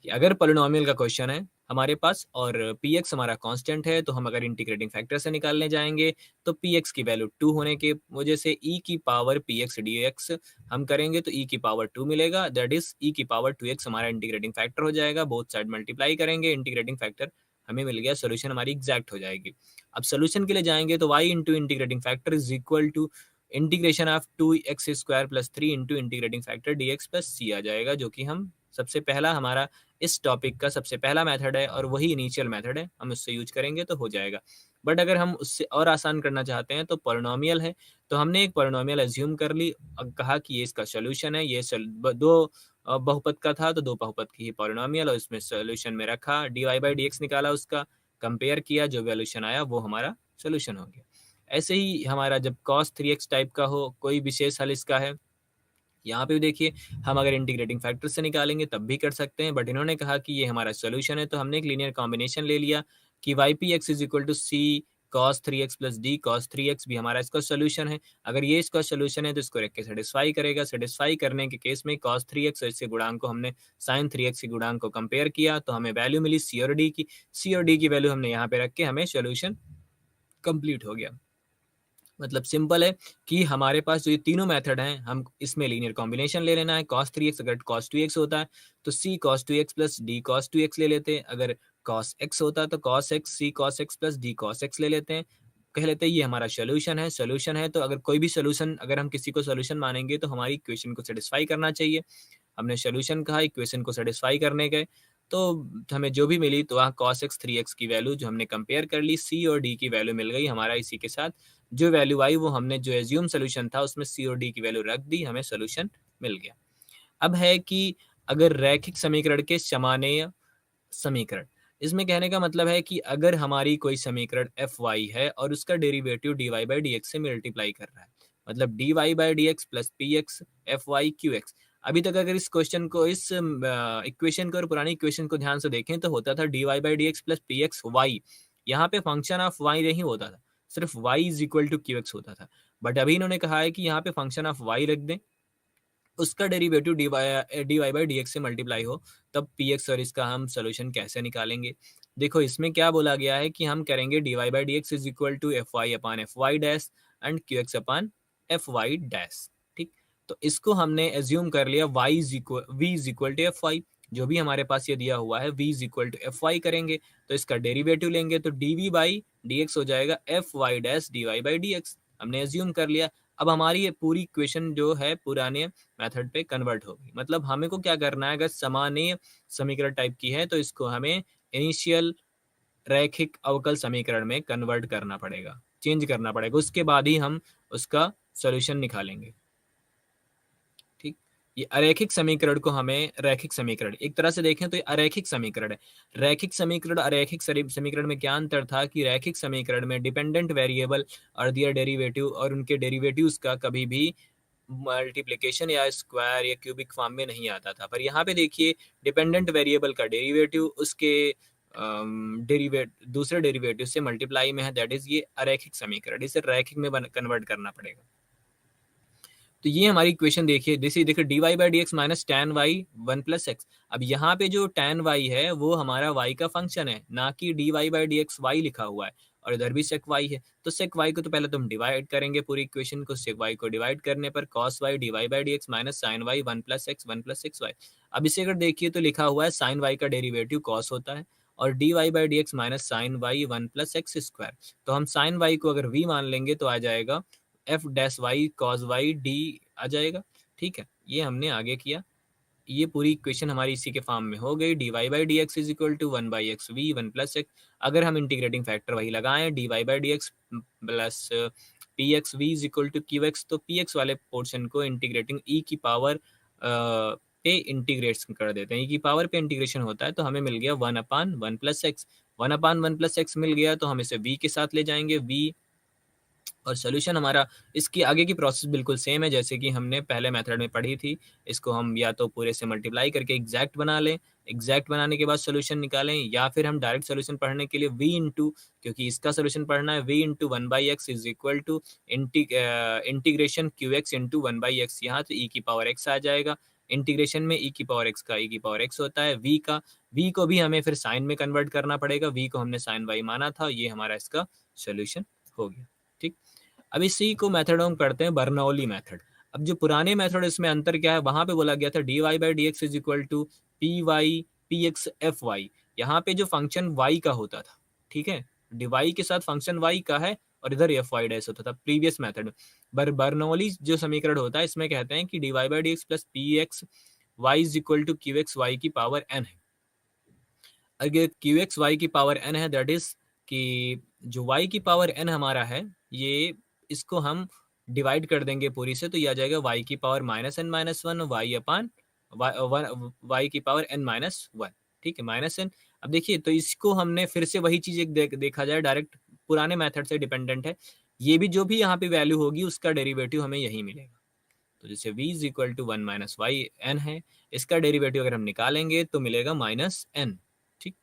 कि अगर पॉलिनोमियल का क्वेश्चन है हमारे पास और पी एक्स हमारा कांस्टेंट है तो हम अगर इंटीग्रेटिंग फैक्टर से निकालने जाएंगे तो पी एक्स की वैल्यू 2 होने के वजह से ई की power p x D x हम करेंगे तो ई की पावर 2 मिलेगा, दैट इज ई की पावर 2x हमारा इंटीग्रेटिंग फैक्टर हो जाएगा। बोथ साइड मल्टीप्लाई करेंगे, इंटीग्रेटिंग फैक्टर हमें मिल गया, सोल्यूशन हमारी एग्जैक्ट हो जाएगी। अब सोल्यूशन के लिए जाएंगे तो y into integrating factor is equal to integration of 2x square plus 3 into integrating factor dx plus C आ जाएगा, जो कि हम सबसे पहला हमारा इस टॉपिक का सबसे पहला मेथड है और वही इनिशियल मेथड है, हम उससे यूज करेंगे तो हो जाएगा। बट अगर हम उससे और आसान करना चाहते हैं तो पॉलिनोमियल है तो हमने एक पॉलिनोमियल एज्यूम कर ली, कहा कि ये इसका सोल्यूशन है, ये दो बहुपद का था तो दो बहुपद की ही पॉलिनोमियल और इसमें सोल्यूशन में रखा, d Y by D x निकाला, उसका कंपेयर किया, जो वैल्यूशन आया वो हमारा सोल्यूशन हो गया। ऐसे ही हमारा जब cos 3x टाइप का हो, कोई विशेष हल इसका है, यहाँ पे भी देखिए हम अगर इंटीग्रेटिंग फैक्टर से निकालेंगे तब भी कर सकते हैं, बट इन्होंने कहा कि ये हमारा सोल्यूशन है तो हमने एक लीनियर कॉम्बिनेशन ले लिया कि y p x is equal to c cos 3x plus d cos 3x भी हमारा इसका सोल्यूशन है। अगर ये इसका सोल्यूशन है तो इसको रख के सेटिस्फाई करेगा। सेटिस्फाई करने के केस में cos 3x और इसके गुणांक को हमने sin 3x के गुणांक को कंपेयर किया तो हमें वैल्यू मिली सी और डी की। सी और डी की वैल्यू हमने यहाँ पे रख के हमें सोल्यूशन कंप्लीट हो गया। मतलब सिंपल है कि हमारे पास जो ये तीनों मेथड हैं, हम इसमें लीनियर कॉम्बिनेशन ले लेना है। cos 3x अगर cos 2x होता है तो c cos 2x plus d cos 2x ले लेते हैं। अगर cos x होता है तो cos x c cos x plus d cos x ले लेते हैं। कह लेते हैं ये हमारा सोल्यूशन है। सोल्यूशन है तो अगर कोई भी सोल्यूशन, अगर हम किसी को सोल्यूशन मानेंगे तो हमारी इक्वेशन को सेटिस्फाई करना चाहिए। हमने सोल्यूशन कहा, इक्वेशन को सेटिस्फाई करने गए तो हमें जो भी मिली तो वहाँ cos x 3x की वैल्यू जो हमने कंपेयर कर ली, c और d की वैल्यू मिल गई हमारा। इसी के साथ जो वैल्यू आई वो हमने जो एज्यूम सोल्यूशन था उसमें सी और डी की वैल्यू रख दी, हमें सोल्यूशन मिल गया। अब है कि अगर रैखिक समीकरण के समानीय समीकरण, इसमें कहने का मतलब है कि अगर हमारी कोई समीकरण एफ वाई है और उसका derivative d Y by D x से मल्टीप्लाई कर रहा है, मतलब d Y by D x plus p x f y q x. अभी तक अगर इस क्वेश्चन को, इस इक्वेशन को और पुरानी इक्वेशन को ध्यान से देखें तो होता था d Y by D x plus p x y. यहाँ पे फंक्शन ऑफ वाई नहीं होता था, सिर्फ y is equal to Q x होता था। बट अभी इन्होंने कहा है कि यहाँ पे फंक्शन ऑफ y रख दें, उसका derivative d Y by D x से मल्टीप्लाई हो, तब पी एक्स और इसका हम सोल्यूशन कैसे निकालेंगे। देखो इसमें क्या बोला गया है कि हम करेंगे D Y by D x is equal to F Y upon F Y dash and Q X upon F Y dash, ठीक। तो इसको हमने एज्यूम कर लिया y is equal V is equal to F Y, जो भी हमारे पास ये दिया हुआ है v is equal to F Y करेंगे तो इसका डेरिवेटिव लेंगे तो D we by D x हो जाएगा F Y dash d Y by D x, हमने एज्यूम कर लिया। अब हमारी ये पूरी इक्वेशन जो है पुराने मेथड पे कन्वर्ट होगी। मतलब हमें को क्या करना है, अगर समानीय समीकरण टाइप की है तो इसको हमें इनिशियल रैखिक अवकल समीकरण में कन्वर्ट करना पड़ेगा। चेंज करना पड़ेगा, उसके बाद ही हम उसका सॉल्यूशन निकालेंगे। ठीक, ये अरैखिक समीकरण को हमें रैखिक समीकरण, एक तरह से देखें तो ये अरैखिक समीकरण है। रैखिक समीकरण अरैखिक समीकरण में क्या अंतर था कि रैखिक समीकरण में डिपेंडेंट वेरिएबल और दियर डेरिवेटिव और उनके डेरिवेटिव्स का कभी भी मल्टीप्लिकेशन या स्क्वायर या क्यूबिक फॉर्म में नहीं आता था। पर यहाँ पे देखिए डिपेंडेंट वेरिएबल का डेरिवेटिव उसके दूसरे डेरिवेटिव से मल्टीप्लाई में है, दैट इज ये अरैखिक समीकरण, इसे रैखिक में कन्वर्ट करना पड़ेगा। तो ये हमारी इक्वेशन देखिए, देखिए d Y by D x minus tan y one plus x. अब यहाँ पे जो टैन वाई है वो हमारा वाई का फंक्शन है, ना कि d Y by D x y लिखा हुआ है, और इधर भी सेक वाई है। तो सेक वाई को तो पहले तुम डिवाइड करेंगे पूरी इक्वेशन को, सेक वाई को डिवाइड करने पर cos Y d Y by D x minus sine y one plus x y. अब इसे अगर देखिए तो लिखा हुआ है साइन वाई का डेरिवेटिव कॉस होता है, और d Y by D x minus sine y one plus x square. तो हम साइन वाई को अगर वी मान लेंगे तो आ जाएगा F dash Y cos Y D आ जाएगा। ठीक है, ये हमने आगे किया, ये पूरी इक्वेशन हमारी इसी के फॉर्म में हो गई। D Y by D x is equal to one by x v one plus x. अगर हम इंटीग्रेटिंग फैक्टर वही लगाएं, d Y by D x plus p x v is equal to Q x, तो p x वाले portion को integrating e की power पे integrate कर देते हैं। ई की पावर पे इंटीग्रेशन होता है तो हमें मिल गया one upon one plus x. One upon one plus x मिल गया तो हम इसे वी के साथ ले जाएंगे, वी, और सोल्यूशन हमारा, इसकी आगे की प्रोसेस बिल्कुल सेम है जैसे कि हमने पहले मेथड में पढ़ी थी। इसको हम या तो पूरे से मल्टीप्लाई करके एग्जैक्ट बना लें, एग्जैक्ट बनाने के बाद सोल्यूशन निकालें, या फिर हम डायरेक्ट सोल्यूशन पढ़ने के लिए v इंटू, क्योंकि इसका सोल्यूशन पढ़ना है, v into one by x is equal to integration Q x into one by x. यहाँ तो e की पावर x आ जाएगा, इंटीग्रेशन में e की पावर x का e की पावर x होता है, v का, v को भी हमें फिर साइन में कन्वर्ट करना पड़ेगा, v को हमने साइन y माना था, ये हमारा इसका सोल्यूशन हो गया। ठीक, अब इसी को मेथड हम करते हैं बर्नौली मेथड। अब जो पुराने मेथड, इसमें अंतर क्या है, वहां पे बोला गया था d Y by D x is equal to p y p x f y. यहाँ पे जो फंक्शन वाई का होता था, ठीक है, डी वाई के साथ फंक्शन वाई का है, और इधर एफ वाई डैश होता था प्रीवियस मेथड में। बर्नौली जो समीकरण होता है इसमें कहते हैं कि d Y by D x plus p x y is equal to Q x y की पावर एन है। अगर क्यू एक्स वाई की पावर एन है, दैट इज कि जो वाई की पावर एन हमारा है, ये इसको हम डिवाइड कर देंगे पूरी से, तो ये आ जाएगा वाई की power minus n minus one y upon y की पावर एन माइनस वन। ठीक है, माइनस एन। अब देखिए तो इसको हमने फिर से वही चीज एक देखा जाए, डायरेक्ट पुराने मेथड से डिपेंडेंट है, ये भी जो भी यहाँ पे वैल्यू होगी उसका डेरिवेटिव हमें यही मिलेगा। तो जैसे v is equal to one minus y n है, इसका डेरिवेटिव अगर हम निकालेंगे तो मिलेगा माइनस एन। ठीक,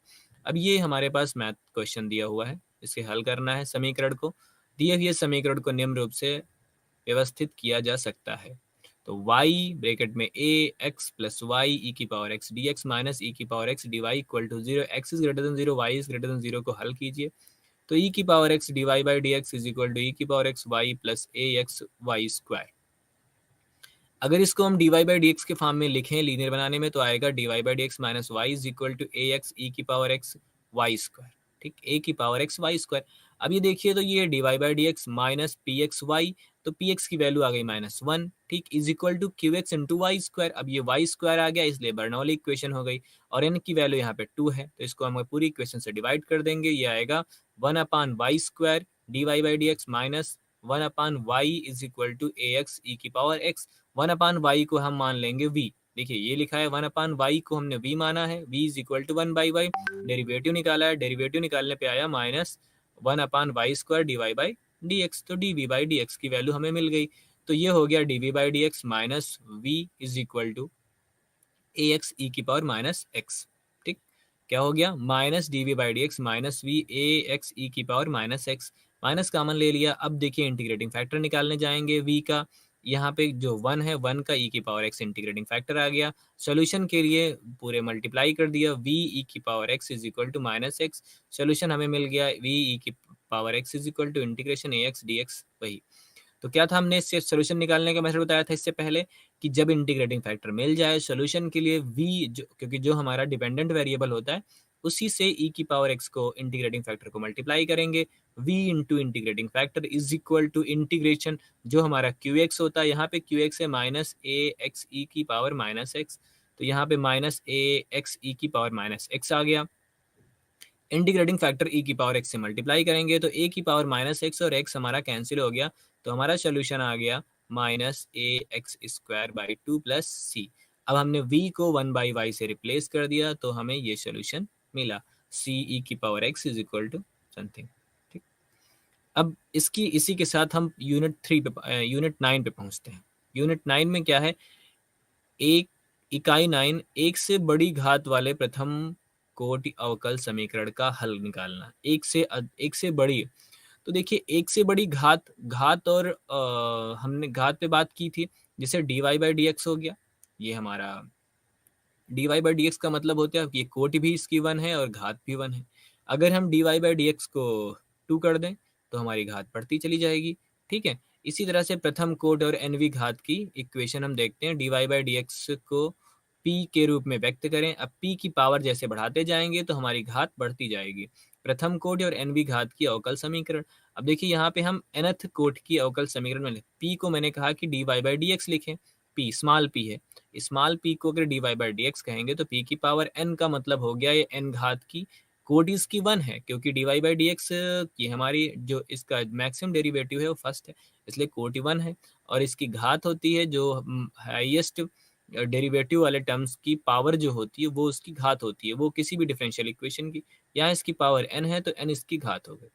अब ये हमारे पास मैथ क्वेश्चन दिया हुआ है, इसे हल करना है समीकरण को। दिए हुए समीकरण को निम्न रूप से व्यवस्थित किया जा सकता है। तो y ब्रैकेट में a x प्लस वाई ई की power x d x minus e की power x D y equal to zero, x is greater than zero y is greater than zero को हल कीजिए। तो e की power x D Y by D x is equal to ई की power x y plus a x y square. अगर इसको हम d Y by D x के फॉर्म में लिखें लीनियर बनाने में, तो आएगा d Y by D x minus y is equal to a x e की पावर एक्स वाई स्क्वायर। ठीक, ए की पावर एक्स वाई स्क्वायर। अब ये देखिए तो ये d Y by D x minus p x y, तो पी एक्स की वैल्यू आ गई माइनस वन, ठीक, is equal to Q x into y square. अब ये वाई स्क्वायर आ गया इसलिए बर्नौली इक्वेशन हो गई, और एन की वैल्यू यहाँ पे टू है, तो इसको हम पूरी इक्वेशन से डिवाइड कर देंगे, ये आएगा one upon y square d Y by D x minus one upon y is equal to a x e की power x. One upon y को हम मान लेंगे v। देखिए ये लिखा है वन अपान वाई को हमने v माना है, v is equal to one by y. Derivative निकाला है, डेरिवेटिव निकालने पे आया minus one upon y square d Y by D x. तो D we by D x की वैल्यू हमें मिल गई, तो ये हो गया d we by D x minus v is equal to a x e की पावर माइनस एक्स। ठीक, क्या हो गया, minus d we by D x minus V A x e की power minus x. Minus common ले लिया। अब देखिए इंटीग्रेटिंग फैक्टर निकालने जाएंगे v का, यहाँ पे जो वन है वन का ई की पावर एक्स इंटीग्रेटिंग फैक्टर आ गया। सोल्यूशन के लिए पूरे मल्टीप्लाई कर दिया, वी ई की power x is equal to minus x. Solution हमें मिल गया वी ई की power x is equal to integration a x D x. वही तो क्या था, हमने इससे सोल्यूशन निकालने का मेथड बताया था इससे पहले कि जब इंटीग्रेटिंग फैक्टर मिल जाए सोल्यूशन के लिए v, क्योंकि जो हमारा डिपेंडेंट वेरिएबल होता है उसी से e की पावर x को इंटीग्रेटिंग फैक्टर को मल्टीप्लाई करेंगे, v into integrating factor is equal to integration जो हमारा qx होता है, यहाँ पे qx है माइनस ए एक्स ई की पावर माइनस एक्स, तो यहाँ पे माइनस ए एक्स ई की पावर माइनस एक्स आ गया। इंटीग्रेटिंग फैक्टर e की पावर x से मल्टीप्लाई करेंगे तो a की पावर माइनस एक्स और x हमारा कैंसिल हो गया, तो हमारा सोल्यूशन आ गया minus a x square by two plus सी। अब हमने v को 1/y से रिप्लेस कर दिया तो हमें ये सोल्यूशन मिला, c e की power x is equal to something. ठीक, अब इसी के साथ हम यूनिट 9 पे पहुंचते हैं। यूनिट 9 में क्या है, एक इकाई 9 एक से बड़ी घात वाले प्रथम कोटि अवकल समीकरण का हल निकालना। एक से बड़ी, तो देखिए एक से बड़ी घात, और हमने घात पे बात की थी, जैसे dy बाई डी एक्स हो गया, ये हमारा dy बाई डी एक्स का मतलब होता है कि कोटि भी इसकी 1 है और घात भी 1 है। अगर हम dy बाई डी एक्स को 2 कर दें तो हमारी घात बढ़ती चली जाएगी। ठीक है, इसी तरह से प्रथम कोटि और nवीं घात की इक्वेशन हम देखते हैं। dy बाई डी एक्स को p के रूप में व्यक्त करें। अब p की पावर जैसे बढ़ाते जाएंगे तो हमारी घात बढ़ती जाएगी। प्रथम कोटि और nवीं घात की अवकल समीकरण। अब देखिए यहाँ पे हम nth कोटि की अवकल समीकरण में p को मैंने कहा कि dy बाई डी एक्स लिखें, p स्मॉल p है, स्मॉल p को अगर dy बाई डी एक्स कहेंगे तो p की पावर n का मतलब हो गया ये n घात की कोटि इसकी 1 है, क्योंकि dy बाई डी एक्स की हमारी जो इसका मैक्सिमम डेरिवेटिव है वो फर्स्ट है, इसलिए कोटि 1 है। और इसकी घात होती है जो हाईएस्ट डेरिवेटिव वाले टर्म्स की पावर जो होती है वो उसकी घात होती है, वो किसी भी डिफरेंशियल इक्वेशन की। यहाँ इसकी पावर n है तो n इसकी घात हो गई।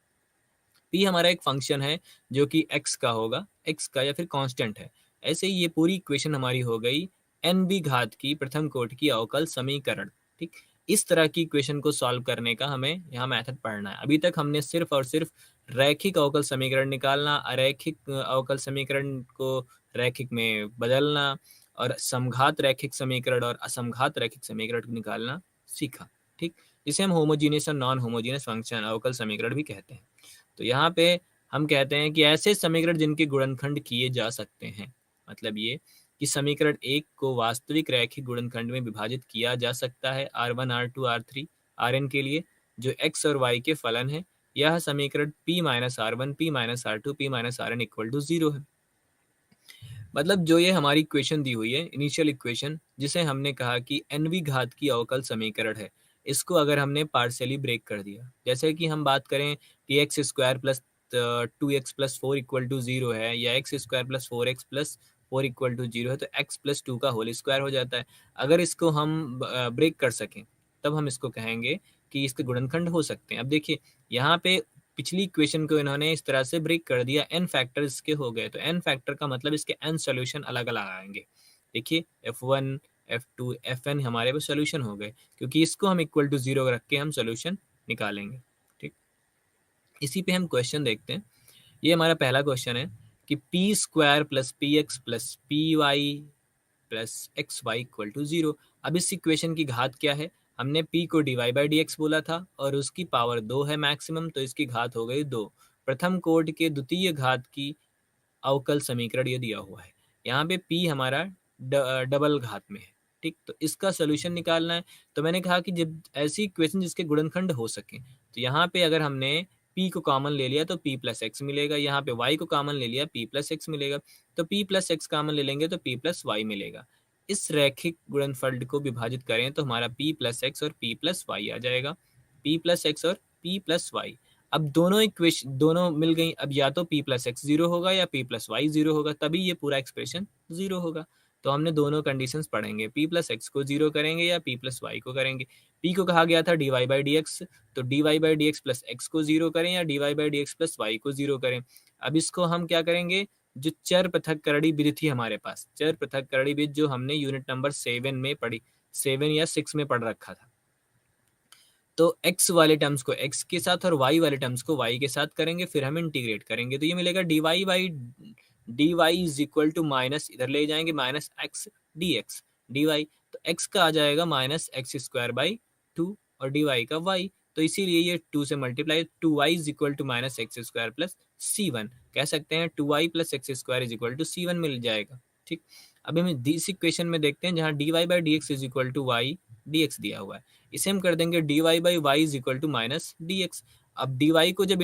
p हमारा एक फंक्शन है जो कि x का होगा, x का या फिर कांस्टेंट है। ऐसे ही ये पूरी इक्वेशन हमारी हो गई n भी घात की प्रथम कोटि की अवकल समीकरण। ठीक, इस तरह की इक्वेशन को सॉल्व करने का हमें यहाँ मेथड पढ़ना है। अभी तक हमने सिर्फ और सिर्फ रैखिक अवकल समीकरण निकालना, अरैखिक अवकल समीकरण को रैखिक में बदलना और समघात रैखिक समीकरण और असमघात रैखिक समीकरण निकालना सीखा। ठीक, जिसे हम होमोजीनियस और नॉन होमोजीनियस फंक्शन अवकल समीकरण भी कहते हैं। तो यहाँ पे हम कहते हैं कि ऐसे समीकरण जिनके गुणनखंड किए जा सकते हैं, मतलब ये कि समीकरण एक को वास्तविक रैखिक गुणनखंड में विभाजित किया जा सकता है R1 R2 R3 Rn के लिए, जो x और y के फलन है। यह समीकरण p minus R1 p minus R2 p minus Rn equal to 0 है। मतलब जो ये हमारी इक्वेशन दी हुई है, इनिशियल इक्वेशन, जिसे हमने कहा कि nवीं घात की अवकल समीकरण है, इसको अगर हमने पार्शियली ब्रेक कर दिया, जैसे कि हम बात करें कि x square plus 2x plus 4 equal to 0 है, या x square plus 4x plus 4 equal to 0 है, तो x प्लस 2 का होल स्क्वायर हो जाता है। अगर इसको हम ब्रेक कर सकें तब हम इसको कहेंगे कि इसके गुणनखंड हो सकते हैं। अब देखिए यहाँ पे पिछली इक्वेशन को इन्होंने इस तरह से ब्रेक कर दिया, n फैक्टर इसके हो गए, तो n फैक्टर का मतलब इसके n सॉल्यूशन अलग अलग आएंगे। देखिए f1 f2 fn हमारे पास सॉल्यूशन हो गए, क्योंकि इसको हम इक्वल टू 0 रख के हम सॉल्यूशन निकालेंगे। ठीक, इसी पे हम क्वेश्चन देखते हैं। ये हमारा पहला क्वेश्चन है कि p square plus p x plus p y plus x y equal to 0। अब इस इक्वेशन की घात क्या है, हमने p को dy बाई डी एक्स बोला था और उसकी पावर 2 है मैक्सिमम, तो इसकी घात हो गई 2। प्रथम कोटि के द्वितीय घात की अवकल समीकरण ये दिया हुआ है। यहाँ पे p हमारा डबल घात में है। ठीक, तो इसका सोल्यूशन निकालना है। तो मैंने कहा कि जब ऐसी इक्वेशन जिसके गुणनखंड हो सके, तो यहाँ पे अगर हमने p को कॉमन ले लिया तो p प्लस एक्स मिलेगा, यहाँ पे y को कॉमन ले लिया p प्लस एक्स मिलेगा, तो p प्लस एक्स कॉमन ले लेंगे तो p प्लस वाई मिलेगा। इस रैखिक गुणनफल को विभाजित करें तो हमारा p प्लस एक्स और p प्लस वाई आ जाएगा, p प्लस एक्स और p प्लस वाई। अब दोनों इक्वेशन दोनों मिल गई, अब या तो p प्लस एक्स 0 होगा या p प्लस वाई 0 होगा, तभी ये पूरा एक्सप्रेशन 0 होगा। तो हमने दोनों कंडीशंस पढ़ेंगे, p प्लस एक्स को 0 करेंगे या p प्लस वाई को करेंगे। p को कहा गया था dy बाई डी एक्स, तो dy by D x plus x को 0 करें या dy by D x plus y को 0 करें। अब इसको हम क्या करेंगे, जो चर पृथक्करणी विधि थी हमारे पास, चर पृथक्करणी विधि जो हमने यूनिट नंबर 7 में पढ़ी, 7 या 6 में पढ़ रखा था। तो x वाले टर्म्स को x के साथ और y वाले टर्म्स को y के साथ करेंगे, फिर हम इंटीग्रेट करेंगे, तो ये मिलेगा dy by d y is equal to minus, इधर ले जाएंगे minus x D x d y, तो x का आ जाएगा माइनस एक्स स्क्वायर बाई 2 और dy का y, तो इसीलिए ये 2 से multiply, 2y is equal to minus x square plus c1, कह सकते हैं 2y plus x square is equal to c1 मिल जाएगा। ठीक, अभी हम इस इक्वेशन में देखते हैं जहाँ dy by D x is equal to y d x दिया हुआ है, इसे हम कर देंगे dy by y is equal to minus d x. अब dy को जब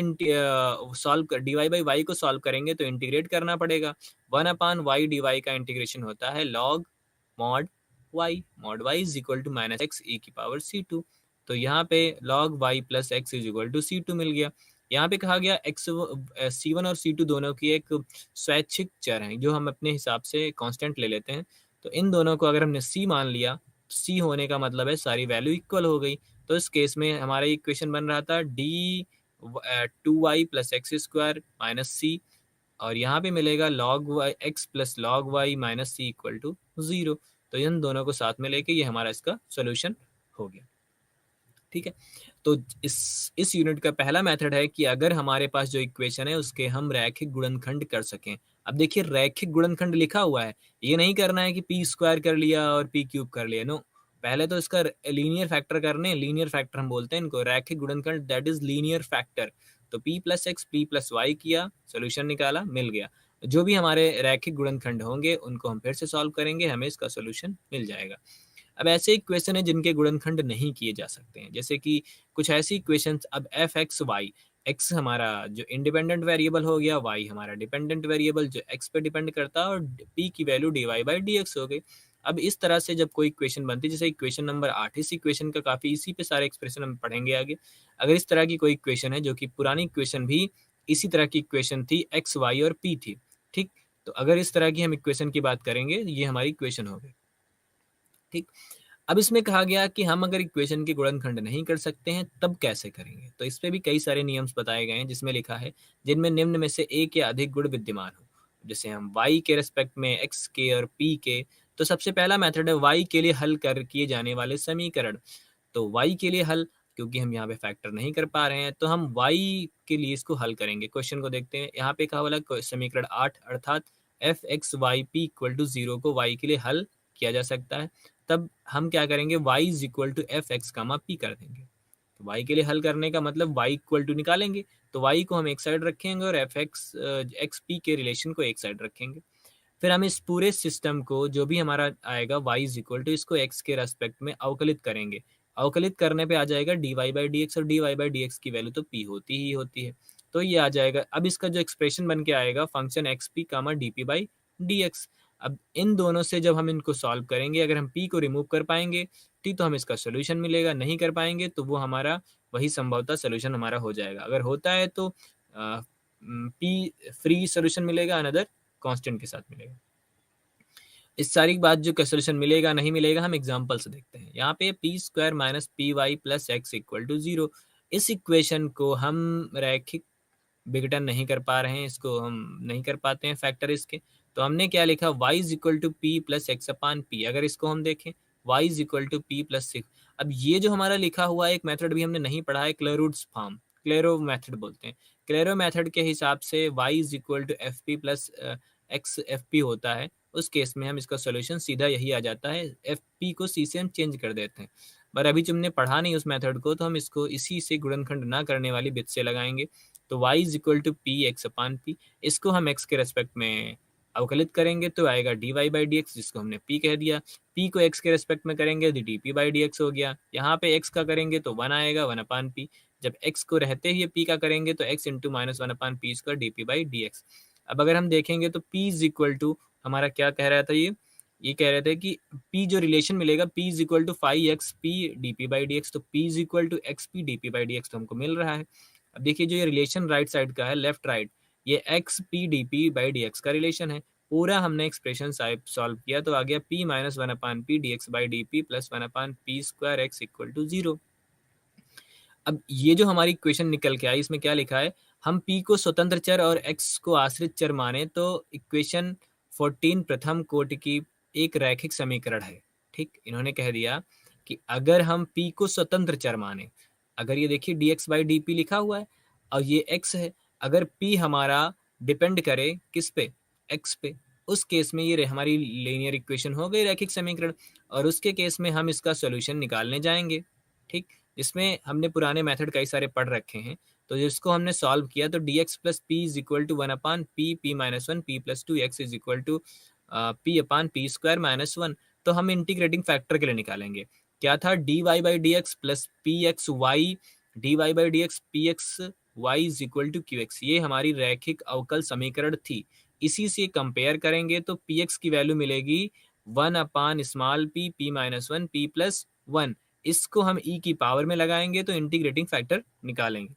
सॉल्व कर dy बाई वाई को सॉल्व करेंगे तो इंटीग्रेट करना पड़ेगा। 1/y dy का इंटीग्रेशन होता है log mod y is equal to minus x e की पावर c2, तो यहाँ पे log y plus x is equal to C2 मिल गया। यहाँ पे कहा गया x C1 और C2 दोनों की एक स्वैच्छिक चर हैं जो हम अपने हिसाब से कांस्टेंट ले लेते हैं। तो इन दोनों को अगर हमने C मान लिया, C होने का मतलब है सारी वैल्यू इक्वल हो गई। तो इस केस में हमारा इक्वेशन बन रहा था d 2y plus x square minus c, और यहाँ पे मिलेगा log y x plus log y minus c equal to 0। तो इन दोनों को साथ में लेके ये हमारा इसका सोल्यूशन हो गया। ठीक है, तो इस यूनिट का पहला मेथड है कि अगर हमारे पास जो इक्वेशन है उसके हम रैखिक गुणनखंड कर सकें। अब देखिए रैखिक गुणनखंड लिखा हुआ है, ये नहीं करना है कि पी स्क्वायर कर लिया और पी क्यूब कर लिया, नो, पहले तो इसका लीनियर फैक्टर करने, लीनियर फैक्टर हम बोलते हैं इनको, रैखिक गुणनखंड दैट इज लीनियर फैक्टर। तो p plus x p plus y किया, सोल्यूशन निकाला, मिल गया। जो भी हमारे रैखिक गुणनखंड होंगे उनको हम फिर से सॉल्व करेंगे, हमें इसका सोल्यूशन मिल जाएगा। अब ऐसे इक्वेशन है जिनके गुणनखंड नहीं किए जा सकते हैं, जैसे कि कुछ ऐसी इक्वेशंस, अब एफ एक्स वाई, एक्स हमारा जो इंडिपेंडेंट वेरिएबल हो गया, वाई हमारा डिपेंडेंट वेरिएबल जो एक्स पे डिपेंड करता है, और पी की value d Y by D x हो गई। अब इस तरह से जब कोई इक्वेशन बनती है, जैसे इक्वेशन नंबर 8, इस इक्वेशन का काफ़ी, इसी पे सारे एक्सप्रेशन हम पढ़ेंगे आगे। अगर इस तरह की कोई इक्वेशन है, जो कि पुरानी इक्वेशन भी इसी तरह की इक्वेशन थी, एक्स वाई और पी थी, ठीक, तो अगर इस तरह की हम इक्वेशन की बात करेंगे, ये हमारी इक्वेशन हो गई। ठीक, अब इसमें कहा गया कि हम अगर इक्वेशन के गुणनखंड नहीं कर सकते हैं तब कैसे करेंगे। तो इस पे भी कई सारे नियम्स बताए गए हैं, जिसमें लिखा है जिनमें निम्न में से एक या अधिक गुण विद्यमान हो। जैसे हम y के रेस्पेक्ट में x के और p के, तो सबसे पहला मेथड है y के लिए हल कर किए जाने वाले समीकरण। तो y के लिए हल, क्योंकि हम यहाँ पे फैक्टर नहीं कर पा रहे हैं, तो हम y के लिए इसको हल करेंगे। क्वेश्चन को देखते हैं, यहाँ पे कहा बोला समीकरण 8 अर्थात f x y p equal to 0 को y के लिए हल किया जा सकता है। तब हम क्या करेंगे, y is equal to f x comma p कर देंगे। तो y के लिए हल करने का मतलब y इक्वल टू निकालेंगे, तो y को हम एक साइड रखेंगे और एफ एक्स एक्स पी के रिलेशन को एक साइड रखेंगे। फिर हम इस पूरे सिस्टम को जो भी हमारा आएगा y इज इक्वल टू, इसको x के रेस्पेक्ट में अवकलित करेंगे। अवकलित करने पे आ जाएगा d Y by D x, और d Y by D x की वैल्यू तो p होती ही होती है, तो ये आ जाएगा। अब इसका जो एक्सप्रेशन बन के आएगा, function x p comma d p by D x. अब इन दोनों से जब हम इनको सॉल्व करेंगे, अगर हम p को रिमूव कर पाएंगे ठीक, तो हम इसका सोल्यूशन मिलेगा, नहीं कर पाएंगे तो वो हमारा वही संभवतः सोल्यूशन हमारा हो जाएगा। अगर होता है तो p फ्री सोल्यूशन मिलेगा, अनदर कांस्टेंट के साथ मिलेगा। इस सारी बात जो सोल्यूशन मिलेगा नहीं मिलेगा हम एग्जांपल से देखते हैं। यहाँ पे p square minus p y plus x equal to 0, इस इक्वेशन को हम रैखिक विघटन नहीं कर पा रहे हैं, इसको हम नहीं कर पाते हैं फैक्टर इसके। तो हमने क्या लिखा, y is equal to p plus x upon p. अगर इसको हम देखें, y is equal to p plus 6। अब ये जो हमारा लिखा हुआ है, एक मेथड भी हमने नहीं पढ़ा है, क्लेरूड्स फॉर्म, क्लेरो मेथड बोलते हैं। क्लेरो मेथड के हिसाब से y is equal to f p plus x f p होता है। उस केस में हम इसका सोल्यूशन सीधा यही आ जाता है, एफ पी को सी से हम चेंज कर देते हैं। पर अभी तुमने पढ़ा नहीं उस मेथड को, तो हम इसको इसी से गुणनखंड ना करने वाली बिट से लगाएंगे। तो y is equal to p x upon p, इसको हम x के रेस्पेक्ट में अवकलित करेंगे तो आएगा d Y by D x, जिसको हमने p कह दिया। p को x के रेस्पेक्ट में करेंगे तो D p by D x हो गया। यहाँ पे x का करेंगे तो 1 आएगा, 1 अपान पी। जब x को रहते ही p का करेंगे तो x into minus 1 upon p square D p by D x. अब अगर हम देखेंगे तो p इज इक्वल टू हमारा क्या कह रहा था, ये कह रहे थे कि p जो रिलेशन मिलेगा, p is equal to 5xp d p by D x. तो p is equal to x p d p by D x तो हमको मिल रहा है। अब देखिए जो ये रिलेशन राइट साइड का है, लेफ्ट राइट, ये x p d p by D x का रिलेशन है। पूरा हमने एक्सप्रेशन सॉल्व किया तो आ गया p minus 1 upon p d x by d p plus 1 upon p square x equal to 0। अब ये जो हमारी इक्वेशन निकल के आई, इसमें क्या लिखा है, हम p को स्वतंत्र चर और x को आश्रित चर माने तो इक्वेशन 14 प्रथम कोटि की एक रैखिक समीकरण है। ठीक, इन्होंने कह दिया कि अगर हम p को स्वतंत्र चर माने, अगर ये देखिए dx बाई डी पी लिखा हुआ है और ये x है, अगर p हमारा डिपेंड करे किस पे, x पे, उस केस में ये हमारी लीनियर इक्वेशन हो गई, रैखिक समीकरण। और उसके केस में हम इसका सोल्यूशन निकालने जाएंगे। ठीक, इसमें हमने पुराने मेथड कई सारे पढ़ रखे हैं, तो जिसको हमने सॉल्व किया तो d x plus p is equal to 1 upon p p minus 1 p plus 2 x is equal to p upon p square minus 1। तो हम इंटीग्रेटिंग फैक्टर के लिए निकालेंगे, क्या था, d Y by D x plus p x y d Y by D x p x y is equal to Q x. ये हमारी रैखिक अवकल समीकरण थी। इसी से कंपेयर करेंगे तो पी एक्स की वैल्यू मिलेगी 1 अपान small P p minus 1 p plus 1, इसको हम ई की पावर में लगाएंगे तो इंटीग्रेटिंग फैक्टर निकालेंगे।